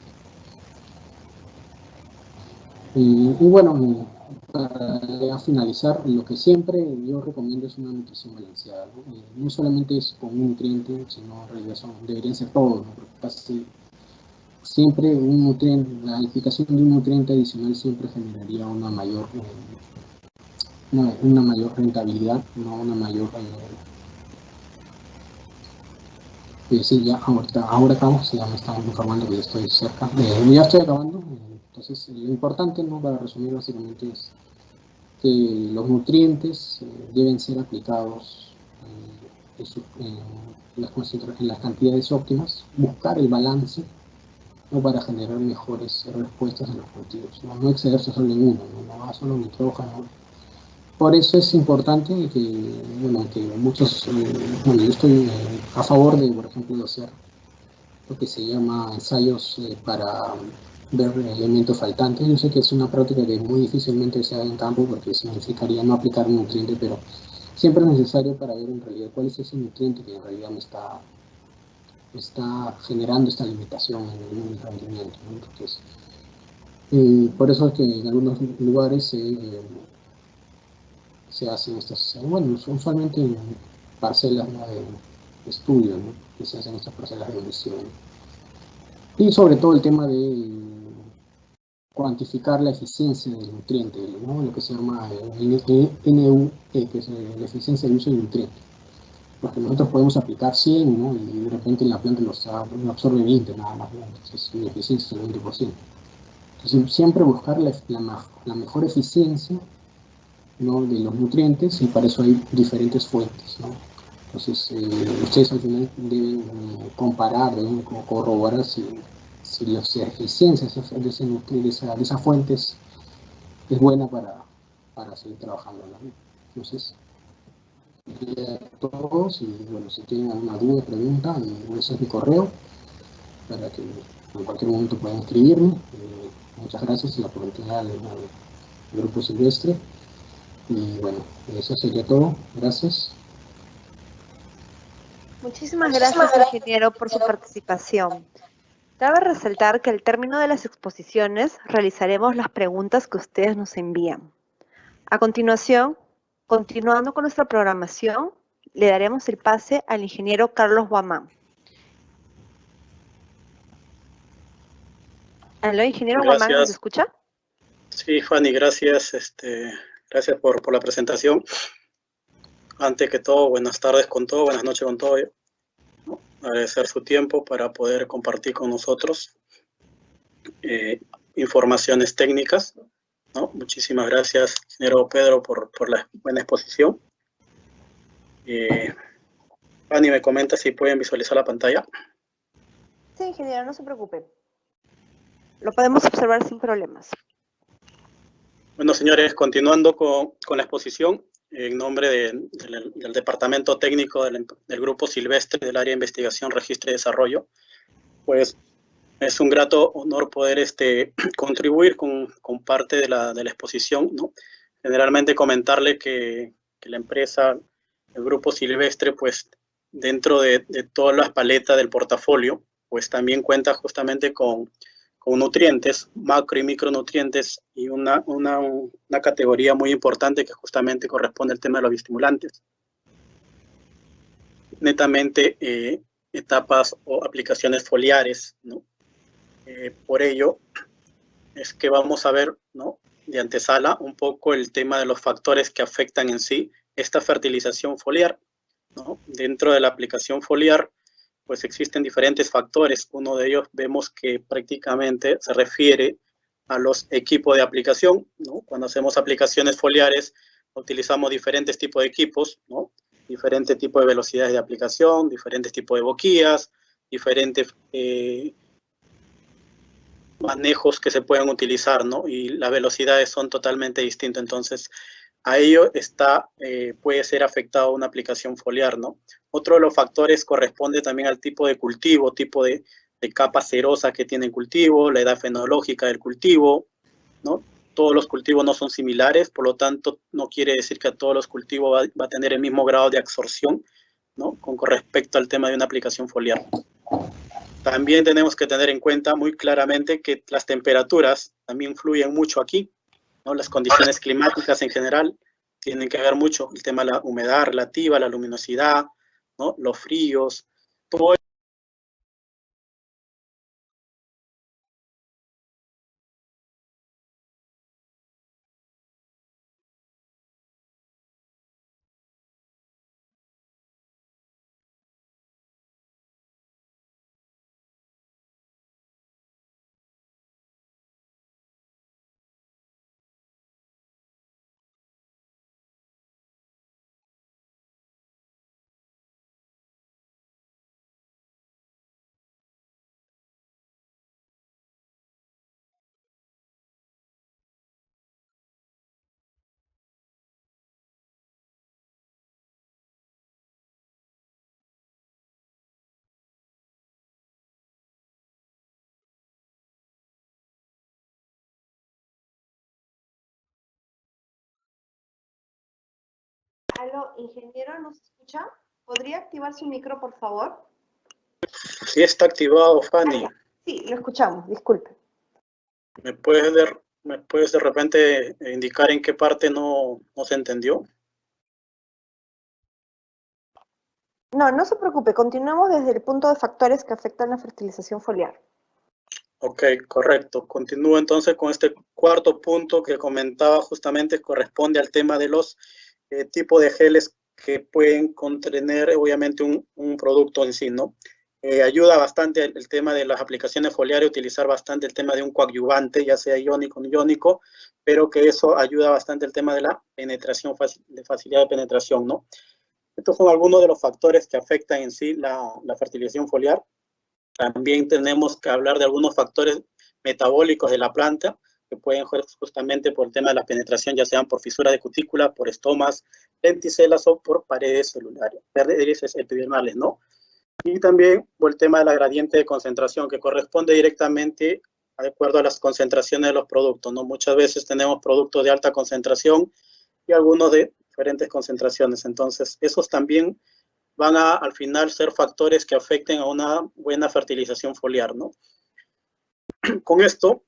Y bueno, para finalizar, lo que siempre yo recomiendo es una nutrición balanceada, ¿no? No solamente es con un nutriente, sino en realidad deberían ser todos, ¿no? Porque casi siempre un nutriente, la aplicación de un nutriente adicional siempre generaría una mayor rentabilidad, no una mayor sí, ya ahora acabamos, ya me están informando que ya estoy cerca, ya estoy acabando. Entonces lo importante, ¿no? Para resumir básicamente es que los nutrientes deben ser aplicados en las cantidades óptimas, buscar el balance, ¿no? Para generar mejores respuestas en los cultivos, no excederse solo en uno, no solo nitrógeno. Por eso es importante que muchos, bueno, yo estoy a favor de, por ejemplo, de hacer lo que se llama ensayos para ver elementos faltantes. Yo sé que es una práctica que muy difícilmente se haga en campo porque significaría no aplicar un nutriente, pero siempre es necesario para ver en realidad cuál es ese nutriente que en realidad me está generando esta limitación en el rendimiento, ¿no? Entonces, por eso es que en algunos lugares se hacen estas, bueno, usualmente en parcelas, ¿no? de estudio, ¿no? Que se hacen estas parcelas de medición. Y sobre todo el tema de cuantificar la eficiencia del nutriente, ¿no? Lo que se llama NUE, que es la eficiencia del uso del nutriente. Porque nosotros podemos aplicar 100, ¿no? Y de repente la planta lo absorbe 20 nada más, ¿no? Entonces la eficiencia es el 20%. Entonces siempre buscar la mejor eficiencia, ¿no? De los nutrientes, y para eso hay diferentes fuentes, ¿no? Entonces ustedes al final deben comparar, deben corroborar si la eficiencia de esa fuente es buena para seguir trabajando, ¿no? Entonces, a todos, y bueno, si tienen alguna duda, pregunta, ese es mi correo, para que en cualquier momento puedan escribirme. Muchas gracias por la oportunidad del Grupo Silvestre. Y bueno, eso sería todo. Gracias. Muchísimas gracias, ingeniero, por su participación. Cabe resaltar que al término de las exposiciones realizaremos las preguntas que ustedes nos envían. A continuación, continuando con nuestra programación, le daremos el pase al ingeniero Carlos Guamán. ¿Aló, ingeniero Guamán, nos escucha? Sí, Fanny, gracias. Gracias por la presentación. Antes que todo, buenas tardes con todo, buenas noches con todo. Agradecer su tiempo para poder compartir con nosotros informaciones técnicas, ¿no? Muchísimas gracias, ingeniero Pedro, por la buena exposición. Fanny, ¿me comenta si pueden visualizar la pantalla? Sí, ingeniero, no se preocupe. Lo podemos observar sin problemas. Bueno, señores, continuando con la exposición, en nombre del Departamento Técnico del Grupo Silvestre del Área de Investigación, Registro y Desarrollo, pues es un grato honor poder contribuir con parte de la exposición, ¿no? Generalmente comentarle que la empresa, el Grupo Silvestre, pues dentro de todas las paletas del portafolio, pues también cuenta justamente con nutrientes, macro y micronutrientes, y una categoría muy importante que justamente corresponde al tema de los bioestimulantes. Netamente etapas o aplicaciones foliares, ¿no? Por ello es que vamos a ver, ¿no?, de antesala un poco el tema de los factores que afectan en sí esta fertilización foliar, ¿no? Dentro de la aplicación foliar, pues existen diferentes factores. Uno de ellos vemos que prácticamente se refiere a los equipos de aplicación, ¿no? Cuando hacemos aplicaciones foliares, utilizamos diferentes tipos de equipos, ¿no? Diferentes tipos de velocidades de aplicación, diferentes tipos de boquillas, diferentes manejos que se pueden utilizar, ¿no? Y las velocidades son totalmente distintas. Entonces, a ello puede ser afectado una aplicación foliar, ¿no? Otro de los factores corresponde también al tipo de cultivo, tipo de capa cerosa que tiene el cultivo, la edad fenológica del cultivo, ¿no? Todos los cultivos no son similares, por lo tanto, no quiere decir que a todos los cultivos va a tener el mismo grado de absorción, ¿no?, con respecto al tema de una aplicación foliar. También tenemos que tener en cuenta muy claramente que las temperaturas también influyen mucho aquí, ¿no? Las condiciones climáticas en general tienen que ver mucho, el tema de la humedad relativa, la luminosidad, ¿no?, los fríos, todo eso. Aló, ingeniero, ¿nos escucha? ¿Podría activar su micro, por favor? Sí está activado, Fanny. Sí, lo escuchamos, disculpe. ¿Me puedes de repente indicar en qué parte no se entendió? No, no se preocupe, continuemos desde el punto de factores que afectan la fertilización foliar. Ok, correcto. Continúo entonces con este cuarto punto que comentaba, justamente corresponde al tema de los tipos de geles que pueden contener obviamente un producto en sí, ¿no? Ayuda bastante el tema de las aplicaciones foliares, utilizar bastante el tema de un coadyuvante, ya sea iónico o no iónico, pero que eso ayuda bastante el tema de la penetración, de facilidad de penetración, ¿no? Estos son algunos de los factores que afectan en sí la fertilización foliar. También tenemos que hablar de algunos factores metabólicos de la planta que pueden justamente por el tema de la penetración, ya sean por fisura de cutícula, por estomas, lenticelas o por paredes celulares, paredes epidermales, ¿no? Y también por el tema de la gradiente de concentración que corresponde directamente de acuerdo a las concentraciones de los productos, ¿no? Muchas veces tenemos productos de alta concentración y algunos de diferentes concentraciones. Entonces, esos también van a, al final, ser factores que afecten a una buena fertilización foliar, ¿no? Con esto,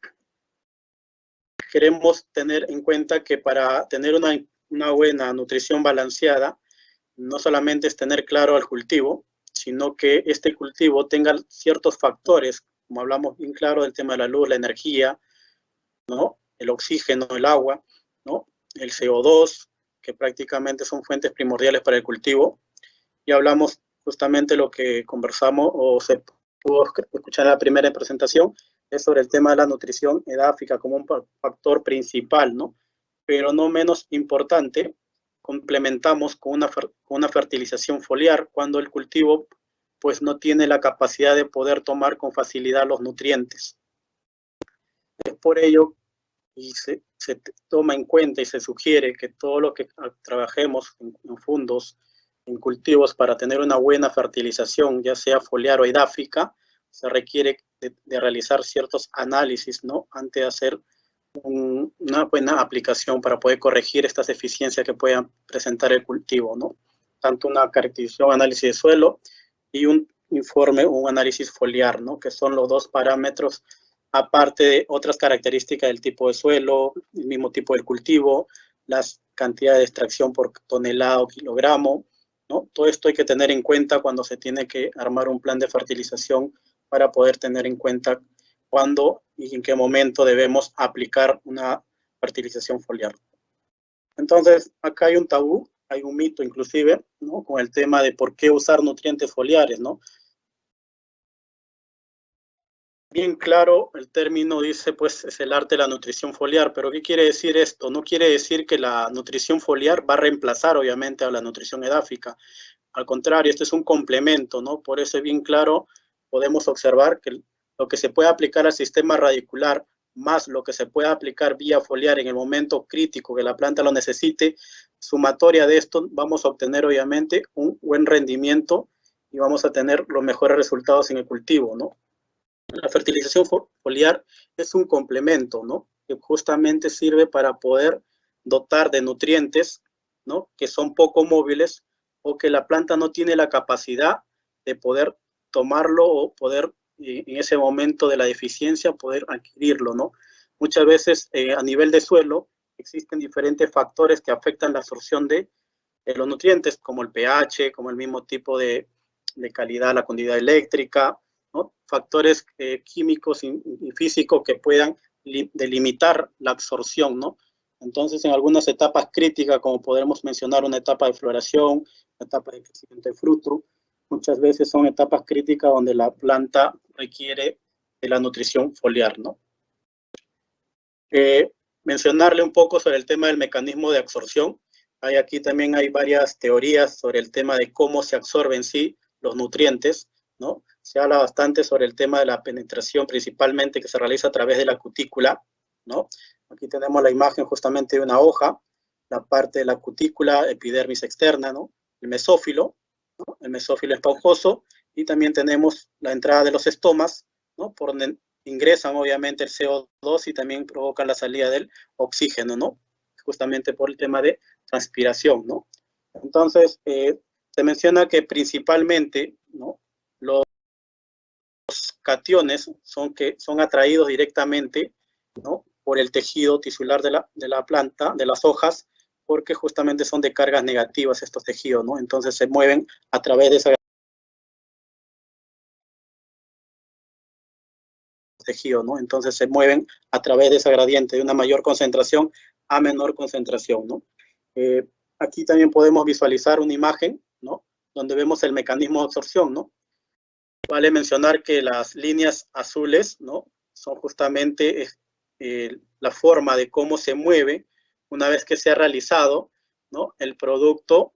queremos tener en cuenta que para tener una buena nutrición balanceada, no solamente es tener claro al cultivo, sino que este cultivo tenga ciertos factores, como hablamos bien claro del tema de la luz, la energía, ¿no? El oxígeno, el agua, ¿no? El CO2, que prácticamente son fuentes primordiales para el cultivo. Y hablamos justamente lo que conversamos o se pudo escuchar en la primera presentación, es sobre el tema de la nutrición edáfica como un factor principal, ¿no? Pero no menos importante, complementamos con una fertilización foliar cuando el cultivo pues no tiene la capacidad de poder tomar con facilidad los nutrientes. Es por ello y se toma en cuenta y se sugiere que todo lo que trabajemos en fundos, en cultivos para tener una buena fertilización, ya sea foliar o edáfica, se requiere de realizar ciertos análisis, ¿no? Antes de hacer una buena aplicación para poder corregir estas deficiencias que puedan presentar el cultivo, ¿no? Tanto una caracterización, análisis de suelo y un informe, un análisis foliar, ¿no? Que son los dos parámetros, aparte de otras características del tipo de suelo, el mismo tipo del cultivo, las cantidades de extracción por tonelada o kilogramo, ¿no? Todo esto hay que tener en cuenta cuando se tiene que armar un plan de fertilización para poder tener en cuenta cuándo y en qué momento debemos aplicar una fertilización foliar. Entonces, acá hay un tabú, hay un mito inclusive, ¿no? Con el tema de por qué usar nutrientes foliares, ¿no? Bien claro, el término dice, pues, es el arte de la nutrición foliar, pero ¿qué quiere decir esto? No quiere decir que la nutrición foliar va a reemplazar, obviamente, a la nutrición edáfica. Al contrario, este es un complemento, ¿no? Por eso es bien claro, podemos observar que lo que se puede aplicar al sistema radicular más lo que se puede aplicar vía foliar en el momento crítico que la planta lo necesite, sumatoria de esto, vamos a obtener, obviamente, un buen rendimiento y vamos a tener los mejores resultados en el cultivo, ¿no? La fertilización foliar es un complemento, ¿no? Que justamente sirve para poder dotar de nutrientes, ¿no? Que son poco móviles o que la planta no tiene la capacidad de poder tomarlo o poder, en ese momento de la deficiencia, poder adquirirlo, ¿no? Muchas veces a nivel de suelo existen diferentes factores que afectan la absorción de los nutrientes, como el pH, como el mismo tipo de calidad, la conductividad eléctrica, ¿no? Factores químicos y físicos que puedan delimitar la absorción, ¿no? Entonces, en algunas etapas críticas, como podemos mencionar una etapa de floración, una etapa de crecimiento de fruto, muchas veces son etapas críticas donde la planta requiere de la nutrición foliar, ¿no? Mencionarle un poco sobre el tema del mecanismo de absorción. Aquí también hay varias teorías sobre el tema de cómo se absorben sí los nutrientes, ¿no? Se habla bastante sobre el tema de la penetración, principalmente que se realiza a través de la cutícula, ¿no? Aquí tenemos la imagen justamente de una hoja, la parte de la cutícula, epidermis externa, ¿no? El mesófilo, ¿no? El mesófilo esponjoso, y también tenemos la entrada de los estomas, ¿no? Por donde ingresan obviamente el CO2 y también provocan la salida del oxígeno, ¿no? Justamente por el tema de transpiración, ¿no? Entonces, se menciona que principalmente, ¿no? Los cationes son atraídos directamente, ¿no? Por el tejido tisular de la planta, de las hojas, porque justamente son de cargas negativas estos tejidos, ¿no? Entonces se mueven a través de esa tejido, ¿no? Entonces se mueven a través de esa gradiente de una mayor concentración a menor concentración, ¿no? Aquí también podemos visualizar una imagen, ¿no? Donde vemos el mecanismo de absorción, ¿no? Vale mencionar que las líneas azules, ¿no? Son justamente la forma de cómo se mueve una vez que se ha realizado, ¿no? El producto,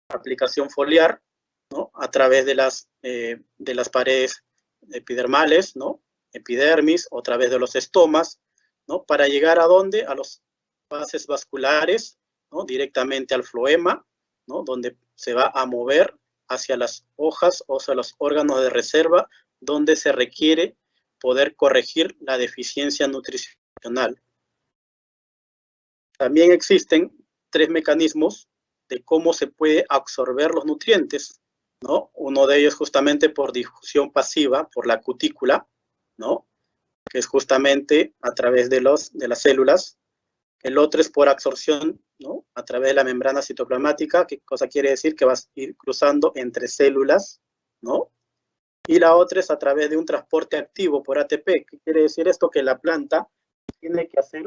aplicación foliar, ¿no? A través de las paredes epidermales, ¿no? Epidermis, o a través de los estomas, ¿no? Para llegar a dónde? A los bases vasculares, ¿no? Directamente al floema, ¿no? Donde se va a mover hacia las hojas o hacia los órganos de reserva, donde se requiere poder corregir la deficiencia nutricional. También existen 3 mecanismos de cómo se puede absorber los nutrientes, ¿no? Uno de ellos justamente por difusión pasiva, por la cutícula, ¿no? Que es justamente a través de las células. El otro es por absorción, ¿no? a través de la membrana citoplasmática, ¿qué cosa quiere decir? Que va a ir cruzando entre células, ¿no? Y la otra es a través de un transporte activo por ATP. ¿Qué quiere decir esto? Que la planta tiene que hacer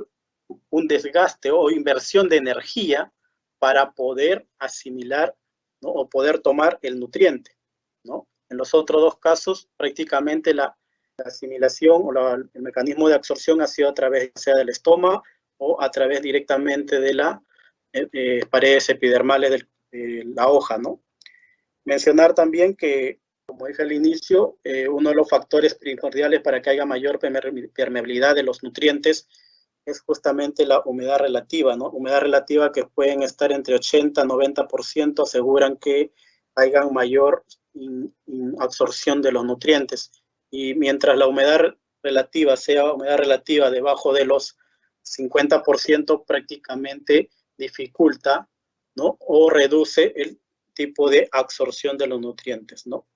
un desgaste o inversión de energía para poder asimilar, ¿no? O poder tomar el nutriente, ¿no? En los otros dos casos, prácticamente la asimilación o el mecanismo de absorción ha sido a través sea del estómago o a través directamente de las paredes epidermales de la hoja, ¿no? Mencionar también que, como dije al inicio, uno de los factores primordiales para que haya mayor permeabilidad de los nutrientes es justamente la humedad relativa, ¿no? Humedad relativa que pueden estar entre 80 y 90%, aseguran que haya mayor absorción de los nutrientes. Y mientras la humedad relativa sea humedad relativa debajo de los 50%, prácticamente dificulta, ¿no? O reduce el tipo de absorción de los nutrientes, ¿no?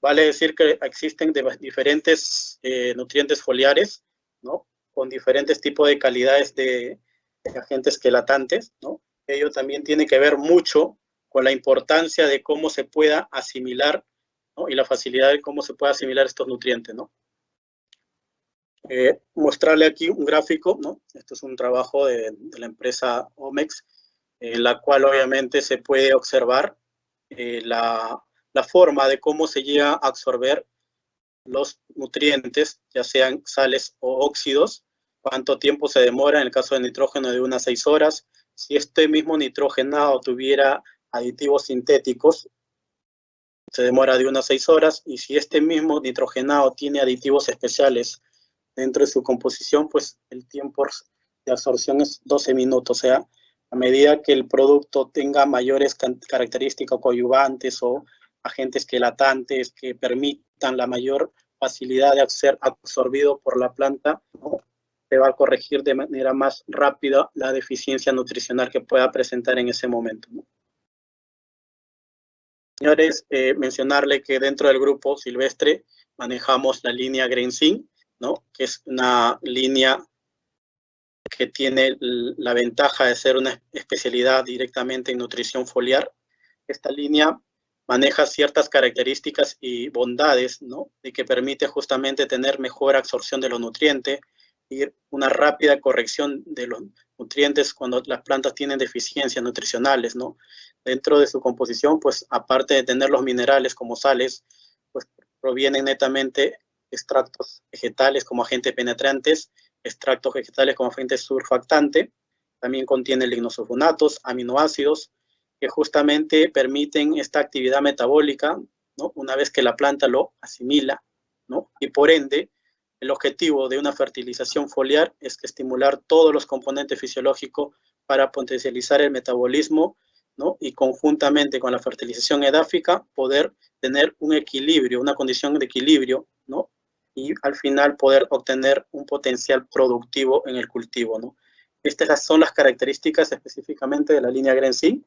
Vale decir que existen diferentes nutrientes foliares, ¿no? Con diferentes tipos de calidades de agentes quelatantes, ¿no? Ello también tiene que ver mucho con la importancia de cómo se pueda asimilar, ¿no? Y la facilidad de cómo se puede asimilar estos nutrientes, ¿no? Mostrarle aquí un gráfico, ¿no? Esto es un trabajo de la empresa Omex, en la cual obviamente se puede observar la forma de cómo se llega a absorber los nutrientes, ya sean sales o óxidos, cuánto tiempo se demora, en el caso de nitrógeno de unas 6 horas, si este mismo nitrogenado tuviera aditivos sintéticos, se demora de unas 6 horas, y si este mismo nitrogenado tiene aditivos especiales dentro de su composición, pues el tiempo de absorción es 12 minutos, o sea, a medida que el producto tenga mayores características coadyuvantes o agentes quelatantes que permitan la mayor facilidad de ser absorbido por la planta, ¿no? Se va a corregir de manera más rápida la deficiencia nutricional que pueda presentar en ese momento, ¿no? Señores, mencionarle que dentro del grupo silvestre manejamos la línea GreenSync, ¿no? Que es una línea que tiene la ventaja de ser una especialidad directamente en nutrición foliar. Esta línea maneja ciertas características y bondades, ¿no? De que permite justamente tener mejor absorción de los nutrientes y una rápida corrección de los nutrientes cuando las plantas tienen deficiencias nutricionales, ¿no? Dentro de su composición, pues aparte de tener los minerales como sales, pues provienen netamente extractos vegetales como agentes penetrantes, extractos vegetales como agente surfactante, también contiene lignosulfonatos, aminoácidos, que justamente permiten esta actividad metabólica, ¿no? Una vez que la planta lo asimila, ¿no? Y por ende, el objetivo de una fertilización foliar es que estimular todos los componentes fisiológicos para potencializar el metabolismo, ¿no? Y conjuntamente con la fertilización edáfica, poder tener un equilibrio, una condición de equilibrio, ¿no? Y al final poder obtener un potencial productivo en el cultivo, ¿no? Estas son las características específicamente de la línea GreenSync.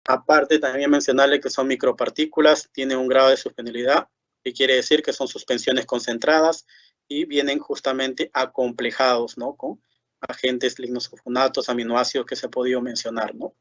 Aparte, también mencionarle que son micropartículas, tienen un grado de suspendibilidad, que quiere decir que son suspensiones concentradas y vienen justamente acomplejados, ¿no? Con agentes lignosulfonatos, aminoácidos que se ha podido mencionar, ¿no?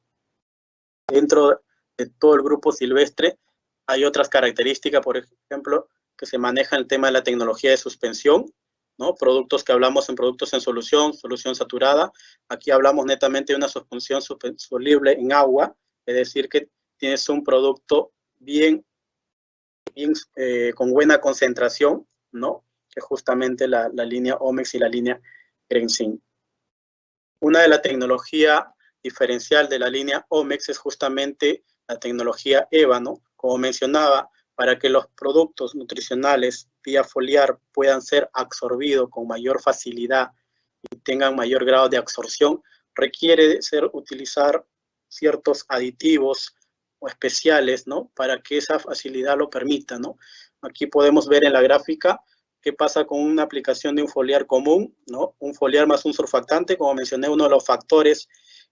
Dentro de todo el grupo silvestre hay otras características, por ejemplo, que se maneja el tema de la tecnología de suspensión, ¿no? Productos que hablamos en productos en solución, solución saturada. Aquí hablamos netamente de una suspensión soluble en agua, es decir, que tienes un producto con buena concentración, ¿no? Que justamente la línea Omex y la línea GreenSync. Una de la tecnología diferencial de la línea Omex es justamente la tecnología EVA, ¿no? Como mencionaba, para que los productos nutricionales vía foliar puedan ser absorbidos con mayor facilidad y tengan mayor grado de absorción, requiere utilizar ciertos aditivos o especiales, ¿no? Para que esa facilidad lo permita, ¿no? Aquí podemos ver en la gráfica qué pasa con una aplicación de un foliar común, ¿no? Un foliar más un surfactante, como mencioné, uno de los factores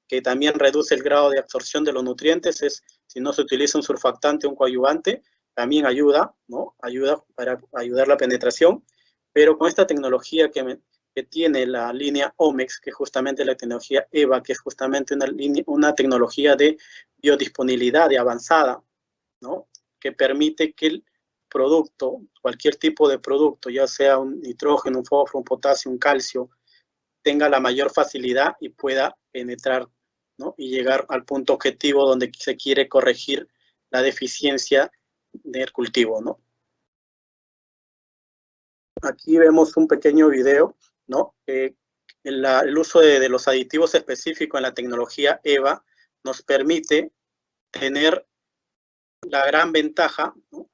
que también reduce el grado de absorción de los nutrientes es si no se utiliza un surfactante o un coadyuvante, también ayuda, ¿no? Ayuda para ayudar la penetración, pero con esta tecnología que que tiene la línea Omex, que es justamente la tecnología EVA, que es justamente una tecnología de biodisponibilidad de avanzada, ¿no? Que permite que el producto, cualquier tipo de producto, ya sea un nitrógeno, un fósforo, un potasio, un calcio, tenga la mayor facilidad y pueda penetrar, ¿no? Y llegar al punto objetivo donde se quiere corregir la deficiencia del cultivo, ¿no? Aquí vemos un pequeño video, ¿no? El uso de los aditivos específicos en la tecnología EVA nos permite tener la gran ventaja, ¿no?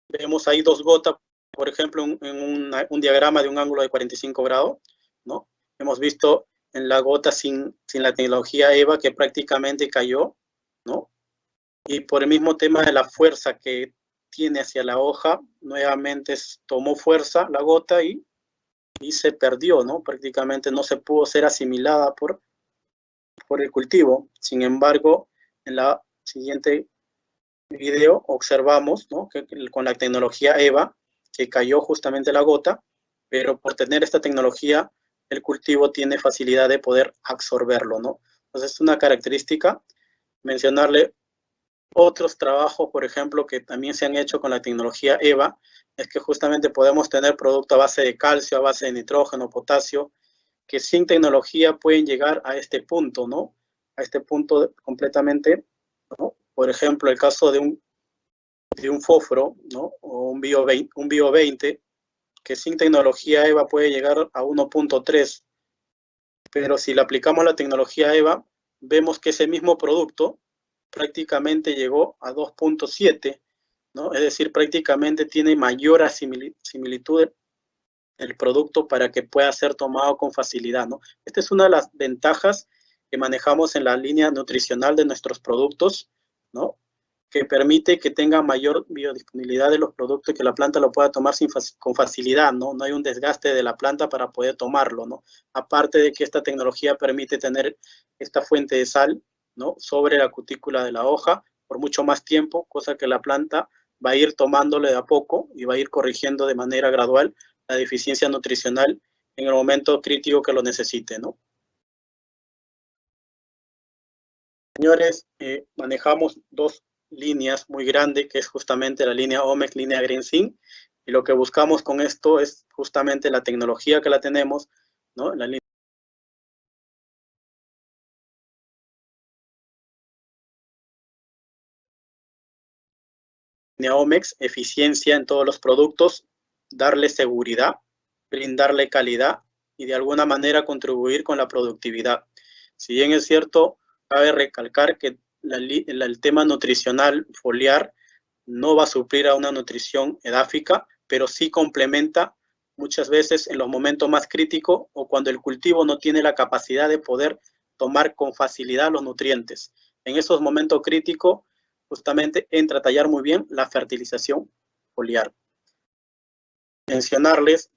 Vemos ahí dos gotas, por ejemplo, en un diagrama de un ángulo de 45 grados, ¿no? Hemos visto en la gota sin la tecnología EVA que prácticamente cayó, ¿no? Y por el mismo tema de la fuerza que tiene hacia la hoja, nuevamente tomó fuerza la gota y se perdió, ¿no? Prácticamente no se pudo ser asimilada por el cultivo. Sin embargo, en la siguiente video observamos, ¿no? Que con la tecnología EVA, que cayó justamente la gota, pero por tener esta tecnología, el cultivo tiene facilidad de poder absorberlo, ¿no? Entonces es una característica. Mencionarle otros trabajos, por ejemplo, que también se han hecho con la tecnología EVA, es que justamente podemos tener producto a base de calcio, a base de nitrógeno, potasio, que sin tecnología pueden llegar a este punto, ¿no? A este punto completamente, ¿no? Por ejemplo, el caso de un fósforo, ¿no? O un bio 20, que sin tecnología EVA puede llegar a 1.3, pero si le aplicamos la tecnología EVA, vemos que ese mismo producto prácticamente llegó a 2.7, ¿no? Es decir, prácticamente tiene mayor similitud el producto para que pueda ser tomado con facilidad, ¿no? Esta es una de las ventajas que manejamos en la línea nutricional de nuestros productos, ¿no? Que permite que tenga mayor biodisponibilidad de los productos y que la planta lo pueda tomar con facilidad, ¿no? No hay un desgaste de la planta para poder tomarlo, ¿no? Aparte de que esta tecnología permite tener esta fuente de sal, ¿no? Sobre la cutícula de la hoja por mucho más tiempo, cosa que la planta va a ir tomándole de a poco y va a ir corrigiendo de manera gradual la deficiencia nutricional en el momento crítico que lo necesite, ¿no? Señores, manejamos dos líneas muy grandes, que es justamente la línea Omex, línea GreenSync, y lo que buscamos con esto es justamente la tecnología que la tenemos, ¿no? La línea Omex, eficiencia en todos los productos, darle seguridad, brindarle calidad y de alguna manera contribuir con la productividad. Si bien es cierto, cabe recalcar que el tema nutricional foliar no va a suplir a una nutrición edáfica, pero sí complementa muchas veces en los momentos más críticos o cuando el cultivo no tiene la capacidad de poder tomar con facilidad los nutrientes. En esos momentos críticos, justamente entra a tallar muy bien la fertilización foliar. Mencionarles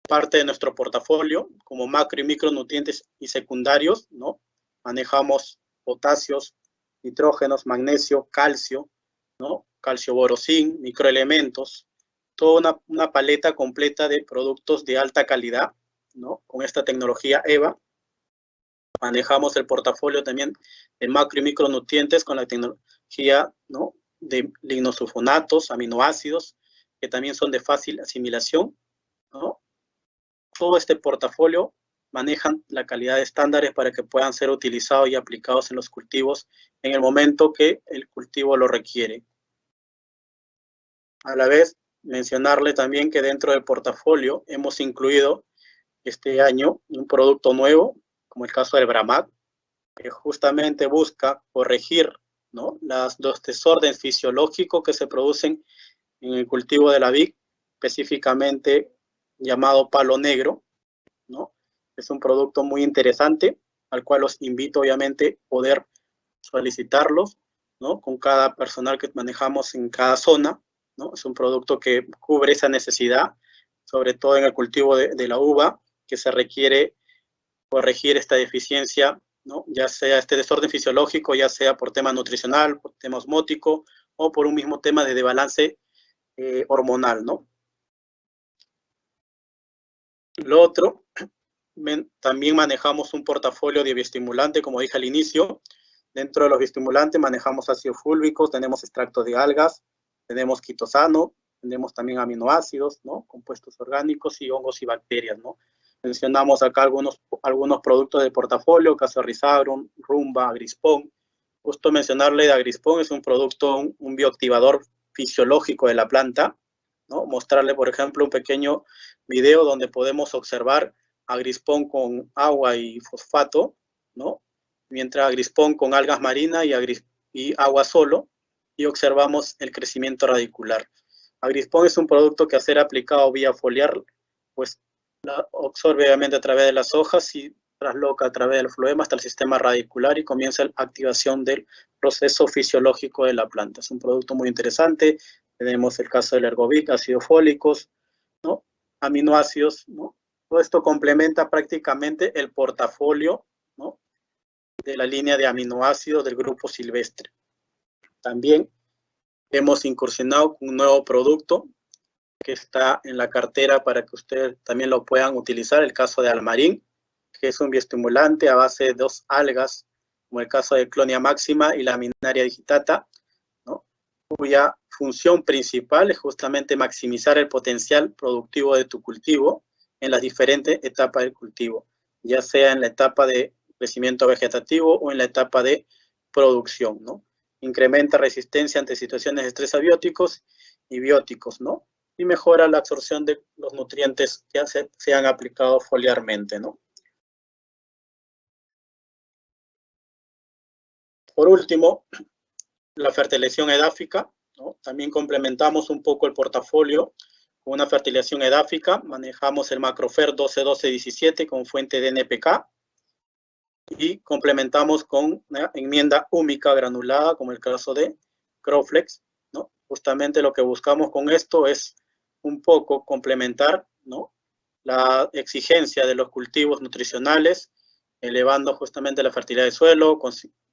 parte de nuestro portafolio como macro y micronutrientes y secundarios, ¿no? Manejamos potasios, nitrógenos, magnesio, calcio, ¿no? Calcio borosín, microelementos, toda una paleta completa de productos de alta calidad, ¿no? Con esta tecnología EVA. Manejamos el portafolio también de macro y micronutrientes con la tecnología, ¿no? De lignosulfonatos, aminoácidos, que también son de fácil asimilación, ¿no? Todo este portafolio manejan la calidad de estándares para que puedan ser utilizados y aplicados en los cultivos en el momento que el cultivo lo requiere. A la vez, mencionarle también que dentro del portafolio hemos incluido este año un producto nuevo, como el caso del Bramac, que justamente busca corregir, ¿no? Los desórdenes fisiológicos que se producen en el cultivo de la vid, específicamente llamado palo negro, ¿no? Es un producto muy interesante, al cual los invito obviamente a poder solicitarlos, ¿no? Con cada personal que manejamos en cada zona, ¿no? Es un producto que cubre esa necesidad, sobre todo en el cultivo de la uva, que se requiere corregir esta deficiencia, ¿no? Ya sea este desorden fisiológico, ya sea por tema nutricional, por tema osmótico o por un mismo tema de desbalance hormonal, ¿no? Lo otro, también manejamos un portafolio de bioestimulante, como dije al inicio. Dentro de los bioestimulantes manejamos ácidos fúlvicos, tenemos extractos de algas, tenemos quitosano, tenemos también aminoácidos, ¿no? Compuestos orgánicos y hongos y bacterias, ¿no? Mencionamos acá algunos productos del portafolio, caso Risabrum, Rumba, Agrispon. Justo mencionarle de Agrispon, es un producto, un bioactivador fisiológico de la planta, ¿no? Mostrarle, por ejemplo, un pequeño video donde podemos observar Agrispon con agua y fosfato, ¿no? Mientras Agrispon con algas marinas y agua solo, y observamos el crecimiento radicular. Agrispon es un producto que, a ser aplicado vía foliar, pues absorbe obviamente a través de las hojas y trasloca a través del floema hasta el sistema radicular y comienza la activación del proceso fisiológico de la planta. Es un producto muy interesante. Tenemos el caso del Ergovic, ácidos fólicos, ¿no? Aminoácidos, ¿no? Todo esto complementa prácticamente el portafolio, ¿no? De la línea de aminoácidos del grupo silvestre. También hemos incursionado con un nuevo producto que está en la cartera para que ustedes también lo puedan utilizar, el caso de Almarin, que es un bioestimulante a base de 2 algas, como el caso de Clonia máxima y Laminaria digitata, ¿no? Cuya función principal es justamente maximizar el potencial productivo de tu cultivo en las diferentes etapas del cultivo, ya sea en la etapa de crecimiento vegetativo o en la etapa de producción, ¿no? Incrementa resistencia ante situaciones de estrés abióticos y bióticos, ¿no? Y mejora la absorción de los nutrientes que se han aplicado foliarmente, ¿no? Por último, la fertilización edáfica, ¿no? También complementamos un poco el portafolio con una fertilización edáfica. Manejamos el Macrofer 12-12-17 con fuente de NPK y complementamos con una enmienda húmica granulada, como el caso de Crowflex, ¿no? Justamente lo que buscamos con esto es un poco complementar, ¿no? La exigencia de los cultivos nutricionales, elevando justamente la fertilidad del suelo,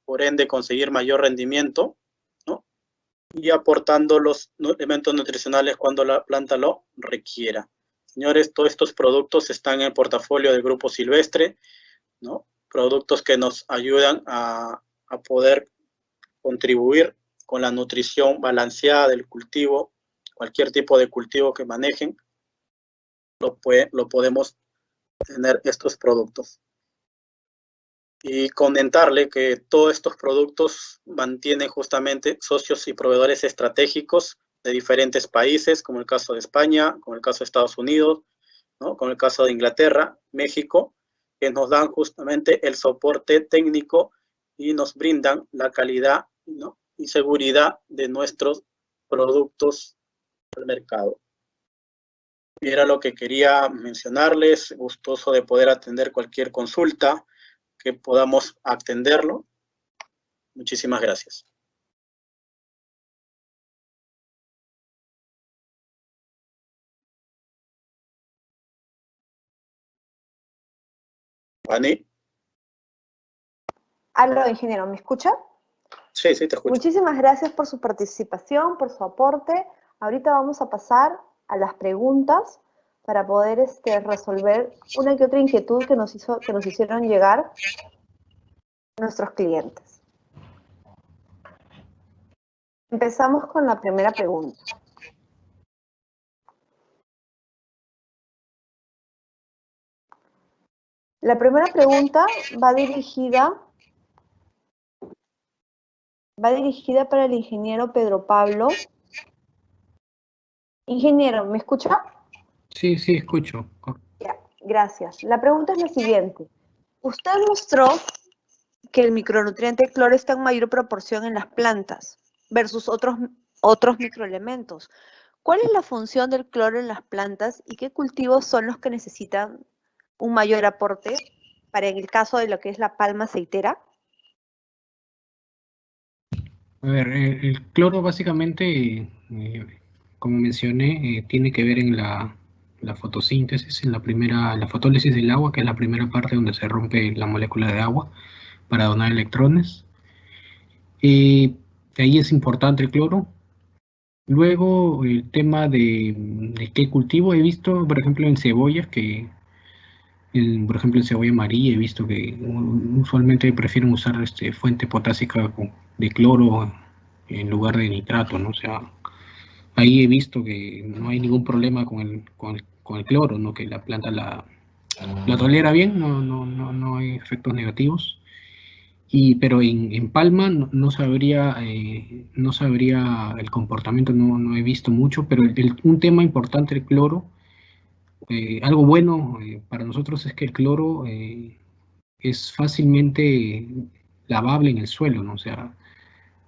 por ende conseguir mayor rendimiento, ¿no? Y aportando los elementos nutricionales cuando la planta lo requiera. Señores, todos estos productos están en el portafolio del Grupo Silvestre, ¿no? Productos que nos ayudan a poder contribuir con la nutrición balanceada del cultivo, cualquier tipo de cultivo que manejen, lo podemos tener estos productos. Y comentarle que todos estos productos mantienen justamente socios y proveedores estratégicos de diferentes países, como el caso de España, como el caso de Estados Unidos, ¿no? Como el caso de Inglaterra, México, que nos dan justamente el soporte técnico y nos brindan la calidad, ¿no? Y seguridad de nuestros productos al mercado. Y era lo que quería mencionarles, gustoso de poder atender cualquier consulta que podamos atenderlo. Muchísimas gracias. Ani. Aló, ingeniero, ¿me escucha? Sí, sí, te escucho. Muchísimas gracias por su participación, por su aporte. Ahorita vamos a pasar a las preguntas para poder resolver una que otra inquietud que nos hicieron llegar nuestros clientes. Empezamos con la primera pregunta. La primera pregunta va dirigida para el ingeniero Pedro Pablo. Ingeniero, ¿me escucha? Sí, sí, escucho. Ya, gracias. La pregunta es la siguiente. Usted mostró que el micronutriente cloro está en mayor proporción en las plantas versus otros microelementos. ¿Cuál es la función del cloro en las plantas y qué cultivos son los que necesitan un mayor aporte para el caso de lo que es la palma aceitera? A ver, el cloro básicamente, como mencioné, tiene que ver en la fotosíntesis, en la fotólisis del agua, que es la primera parte donde se rompe la molécula de agua para donar electrones. Ahí es importante el cloro. Luego, el tema de qué cultivo he visto, por ejemplo, en cebollas, que por ejemplo, en cebolla amarilla he visto que usualmente prefieren usar fuente potásica de cloro en lugar de nitrato, ¿no? O sea, ahí he visto que no hay ningún problema con el cloro, ¿no? Que la planta la tolera bien, no hay efectos negativos. Pero en palma no sabría, no sabría el comportamiento, no he visto mucho, pero un tema importante del cloro, algo bueno para nosotros es que el cloro es fácilmente lavable en el suelo, ¿no? O sea,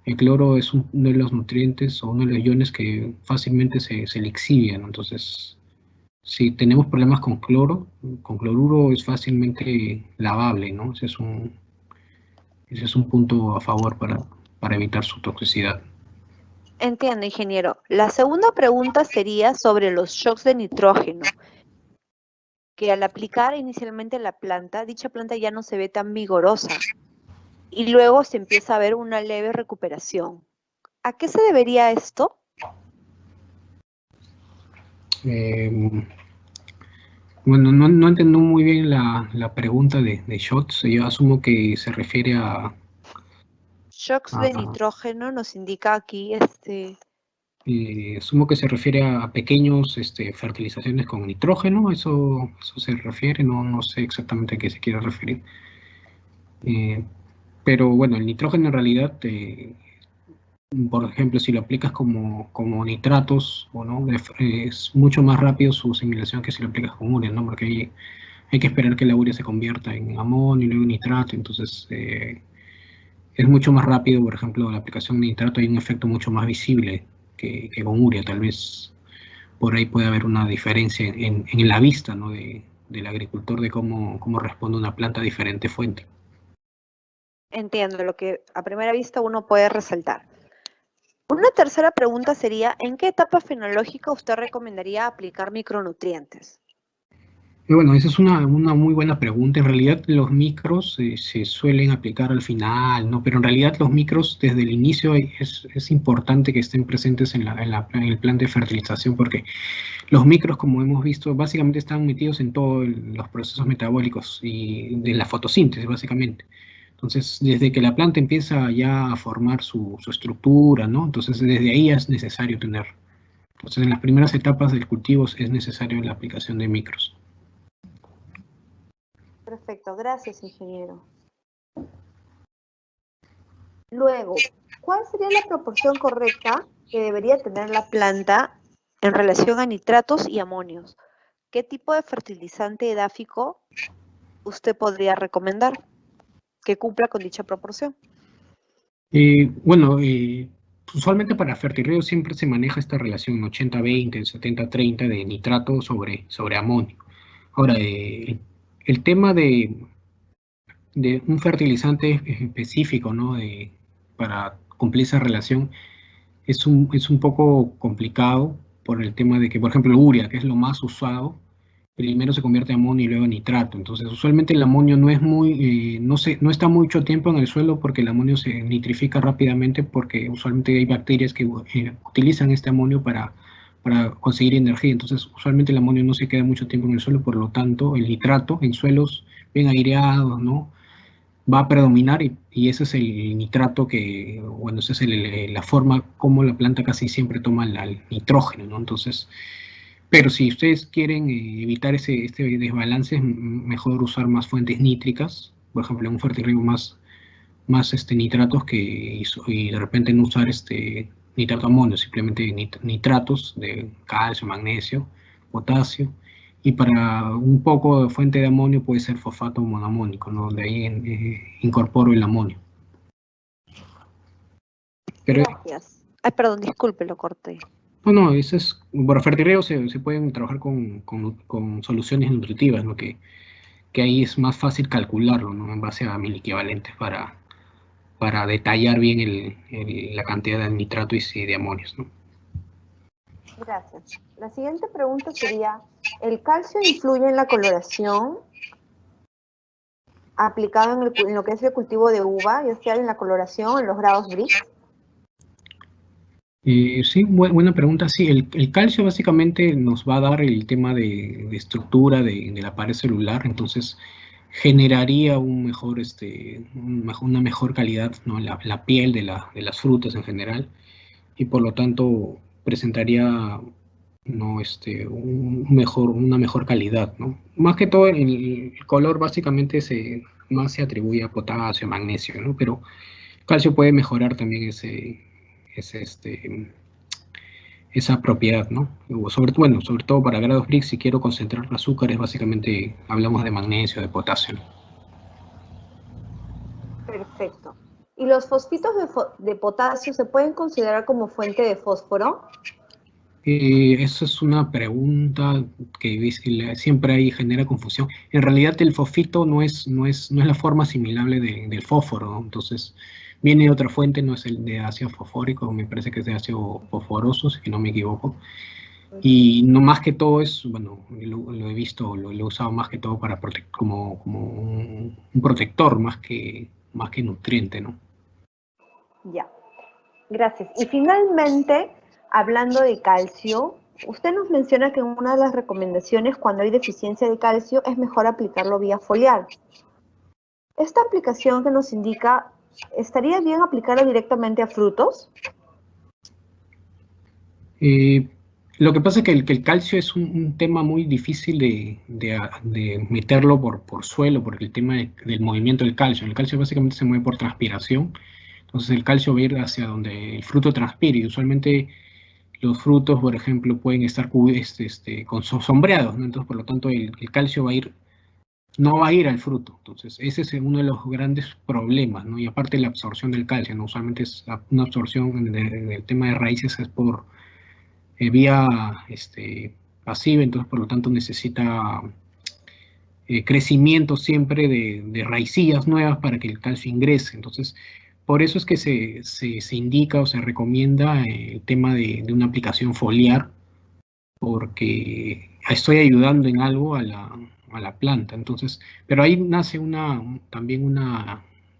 el cloro es uno de los nutrientes o uno de los iones que fácilmente se lixivian, ¿no? Entonces, si tenemos problemas con cloro, con cloruro es fácilmente lavable, ¿no? Ese es un punto a favor para evitar su toxicidad. Entiendo, ingeniero. La segunda pregunta sería sobre los shocks de nitrógeno, que al aplicar inicialmente la planta, dicha planta ya no se ve tan vigorosa y luego se empieza a ver una leve recuperación. ¿A qué se debería esto? Bueno, no entiendo muy bien la pregunta de shots. Yo asumo que se refiere Shocks de nitrógeno nos indica aquí asumo que se refiere a pequeños fertilizaciones con nitrógeno. Eso se refiere, no sé exactamente a qué se quiere referir. Pero bueno, el nitrógeno en realidad, por ejemplo, si lo aplicas como nitratos, o no, es mucho más rápido su asimilación que si lo aplicas con urea, ¿no? Porque hay que esperar que la urea se convierta en amonio y luego en nitrato, entonces es mucho más rápido. Por ejemplo, la aplicación de nitrato hay un efecto mucho más visible que con urea. Tal vez por ahí puede haber una diferencia en la vista, ¿no? Del agricultor, de cómo responde una planta a diferente fuente. entiendo lo que a primera vista uno puede resaltar. Una tercera pregunta sería, ¿en qué etapa fenológica usted recomendaría aplicar micronutrientes? Y bueno, esa es una muy buena pregunta. En realidad los micros se suelen aplicar al final, ¿no? Pero en realidad los micros desde el inicio es importante que estén presentes en el plan de fertilización, porque los micros, como hemos visto, básicamente están metidos en todos los procesos metabólicos y de la fotosíntesis, básicamente. Entonces, desde que la planta empieza ya a formar su estructura, ¿no? Entonces, desde ahí es necesario tener. Entonces, en las primeras etapas del cultivo es necesario la aplicación de micros. Perfecto, gracias, ingeniero. Luego, ¿cuál sería la proporción correcta que debería tener la planta en relación a nitratos y amonios? ¿Qué tipo de fertilizante edáfico usted podría recomendar que cumpla con dicha proporción? Bueno, usualmente para fertirreo siempre se maneja esta relación 80-20, 70-30 de nitrato sobre amonio. Ahora, el tema de un fertilizante específico, ¿no? Para cumplir esa relación es un poco complicado por el tema de que, por ejemplo, el urea, que es lo más usado, primero se convierte en amonio y luego en nitrato. Entonces, usualmente el amonio no está mucho tiempo en el suelo porque el amonio se nitrifica rápidamente, porque usualmente hay bacterias que utilizan este amonio para conseguir energía. Entonces, usualmente el amonio no se queda mucho tiempo en el suelo, por lo tanto, el nitrato en suelos bien aireados, ¿no? Va a predominar, y ese es el nitrato que, bueno, esa es la forma como la planta casi siempre toma el nitrógeno, ¿no? Entonces, pero si ustedes quieren evitar este desbalance, es mejor usar más fuentes nítricas, por ejemplo, un fertirriego más nitratos y de repente no usar nitrato amonio, simplemente nitratos de calcio, magnesio, potasio. Y para un poco de fuente de amonio puede ser fosfato monoamónico, ¿no? De ahí incorporo el amonio. Pero, Gracias. Ay, perdón, disculpe, lo corté. no, eso es, por fertirriego se pueden trabajar con soluciones nutritivas, ¿no? Que ahí es más fácil calcularlo, ¿no? En base a mil equivalentes para detallar bien la cantidad de nitratos y de amonios, ¿no? Gracias. La siguiente pregunta sería, ¿el calcio influye en la coloración aplicado en lo que es el cultivo de uva, ya sea en la coloración, en los grados gris? Sí, buena pregunta. Sí, el calcio básicamente nos va a dar el tema de estructura de la pared celular, entonces generaría una mejor calidad, ¿no? La piel de las frutas en general, y por lo tanto presentaría, ¿no? Una mejor calidad, ¿no? Más que todo el color básicamente más se atribuye a potasio, magnesio, ¿no? Pero calcio puede mejorar también ese, este, esa propiedad, ¿no? Sobre todo para grados Brix, si quiero concentrar azúcares, básicamente hablamos de magnesio, de potasio. Perfecto. ¿Y los fosfitos de potasio se pueden considerar como fuente de fósforo? Eso es una pregunta que siempre ahí genera confusión. En realidad el fosfito no es la forma asimilable del fósforo, ¿no? Entonces viene de otra fuente, no es el de ácido fosfórico, me parece que es de ácido fosforoso, si no me equivoco. Y no más que todo es, bueno, lo he visto, lo he usado más que todo para como un protector más que nutriente, ¿no? Ya, gracias. Y finalmente, hablando de calcio, usted nos menciona que una de las recomendaciones cuando hay deficiencia de calcio es mejor aplicarlo vía foliar. Esta aplicación que nos indica, ¿estaría bien aplicarlo directamente a frutos? Lo que pasa es que el calcio es un tema muy difícil de meterlo por suelo, porque el tema del movimiento del calcio. El calcio básicamente se mueve por transpiración, entonces el calcio va a ir hacia donde el fruto transpire, y usualmente los frutos, por ejemplo, pueden estar sombreados, ¿no? Entonces, por lo tanto, el calcio no va a ir al fruto. Entonces, ese es uno de los grandes problemas, ¿no? Y aparte la absorción del calcio, ¿no? Usualmente es una absorción en el tema de raíces es por vía pasiva, entonces por lo tanto necesita crecimiento siempre de raicillas nuevas para que el calcio ingrese. Entonces, por eso es que se indica o se recomienda el tema de una aplicación foliar, porque estoy ayudando en algo a la planta. Entonces, pero ahí nace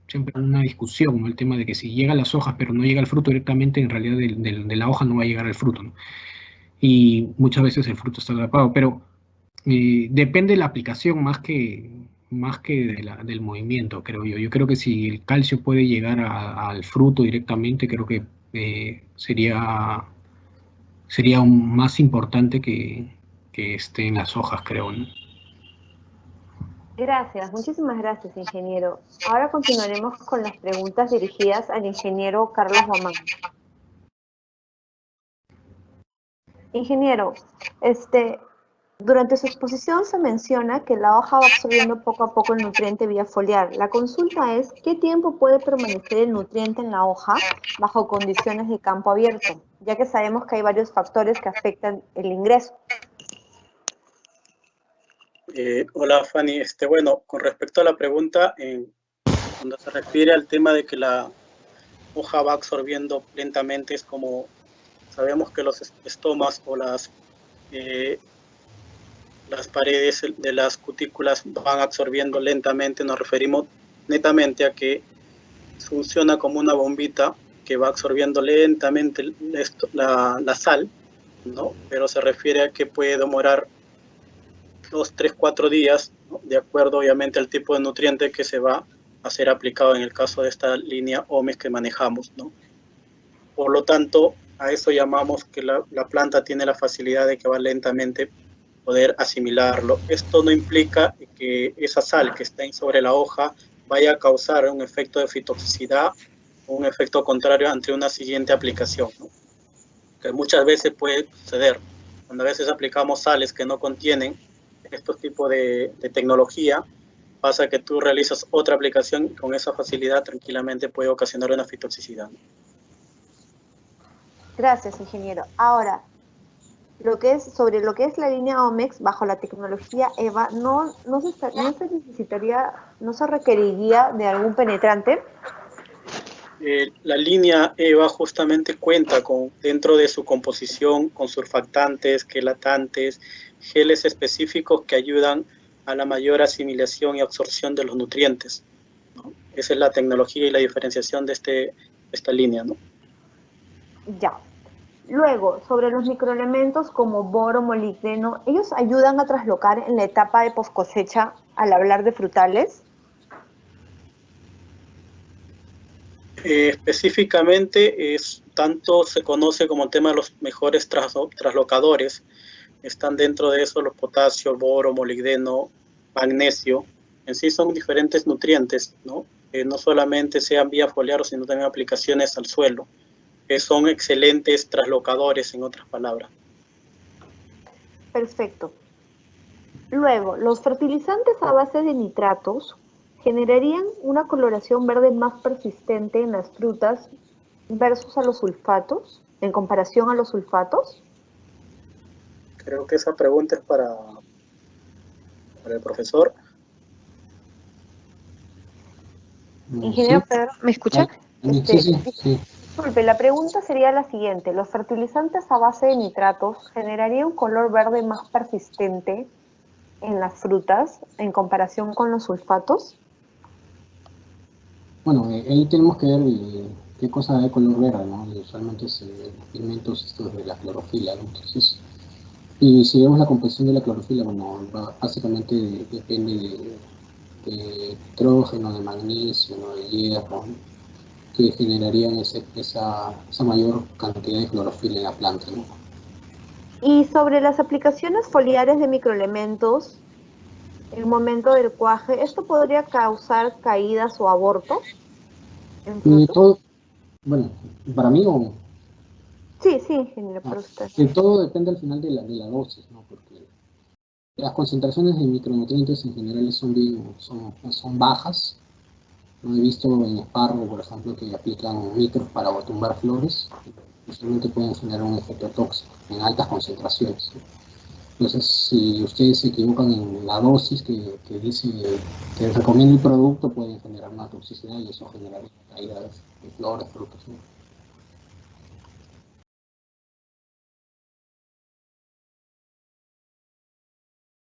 siempre una discusión, ¿no? El tema de que si llega a las hojas pero no llega al fruto directamente, en realidad de la hoja no va a llegar al fruto, ¿no? Y muchas veces el fruto está atrapado, pero depende de la aplicación más que del movimiento, creo yo. Yo creo que si el calcio puede llegar al fruto directamente, creo que sería más importante que esté en las hojas, creo, ¿no? Gracias, muchísimas gracias, ingeniero. Ahora continuaremos con las preguntas dirigidas al ingeniero Carlos Guamán. Ingeniero, durante su exposición se menciona que la hoja va absorbiendo poco a poco el nutriente vía foliar. La consulta es, ¿qué tiempo puede permanecer el nutriente en la hoja bajo condiciones de campo abierto? Ya que sabemos que hay varios factores que afectan el ingreso. Hola Fanny, bueno, con respecto a la pregunta, cuando se refiere al tema de que la hoja va absorbiendo lentamente, es como sabemos que los estomas o las paredes de las cutículas van absorbiendo lentamente, nos referimos netamente a que funciona como una bombita que va absorbiendo lentamente la sal, ¿no? Pero se refiere a que puede demorar 2, 3, 4 días, ¿no? De acuerdo obviamente al tipo de nutriente que se va a ser aplicado en el caso de esta línea OMEX que manejamos, ¿no? Por lo tanto, a eso llamamos que la planta tiene la facilidad de que va lentamente poder asimilarlo. Esto no implica que esa sal que está sobre la hoja vaya a causar un efecto de fitotoxicidad o un efecto contrario ante una siguiente aplicación, ¿no? Que muchas veces puede suceder. Cuando a veces aplicamos sales que no contienen estos tipos de tecnología, pasa que tú realizas otra aplicación y con esa facilidad tranquilamente puede ocasionar una fitotoxicidad. Gracias, ingeniero. Ahora, sobre lo que es la línea OMEX bajo la tecnología EVA, no se requeriría de algún penetrante. La línea EVA justamente cuenta dentro de su composición con surfactantes, quelatantes, geles específicos que ayudan a la mayor asimilación y absorción de los nutrientes, ¿no? Esa es la tecnología y la diferenciación de esta línea, ¿no? Ya. Luego, sobre los microelementos como boro, molibdeno, ¿ellos ayudan a traslocar en la etapa de poscosecha al hablar de frutales? Específicamente, tanto se conoce como tema de los mejores traslocadores. Están dentro de eso los potasio, boro, molibdeno, magnesio. En sí son diferentes nutrientes, ¿no? No solamente sean vía foliar, sino también aplicaciones al suelo, que son excelentes traslocadores, en otras palabras. Perfecto. Luego, los fertilizantes a base de nitratos generarían una coloración verde más persistente en las frutas versus a los sulfatos, en comparación a los sulfatos. Creo que esa pregunta es para el profesor. Ingeniero Sí, Pedro, ¿me escucha? sí. Disculpe, la pregunta sería la siguiente. ¿Los fertilizantes a base de nitratos generarían un color verde más persistente en las frutas en comparación con los sulfatos? Bueno, ahí tenemos que ver qué cosa da de color verde, ¿no? Y usualmente los pigmentos estos de la clorofila, ¿no? Entonces, y si vemos la composición de la clorofila, bueno, básicamente depende de nitrógeno, de magnesio, ¿no? De hierro, ¿no? Que generarían esa mayor cantidad de clorofila en la planta, ¿no? Y sobre las aplicaciones foliares de microelementos, en el momento del cuaje, ¿esto podría causar caídas o abortos en frutos? Todo, bueno, para mí o Sí, sí, ingeniero, no, para usted. que todo depende al final de la dosis, ¿no? Porque las concentraciones de micronutrientes en general son bajas. No he visto en espárrago, por ejemplo, que aplican micros para tumbar flores, usualmente pueden generar un efecto tóxico en altas concentraciones, ¿no? Entonces, si ustedes se equivocan en la dosis que dice que recomienda el producto, pueden generar una toxicidad y eso genera caídas de flores, frutos, ¿no?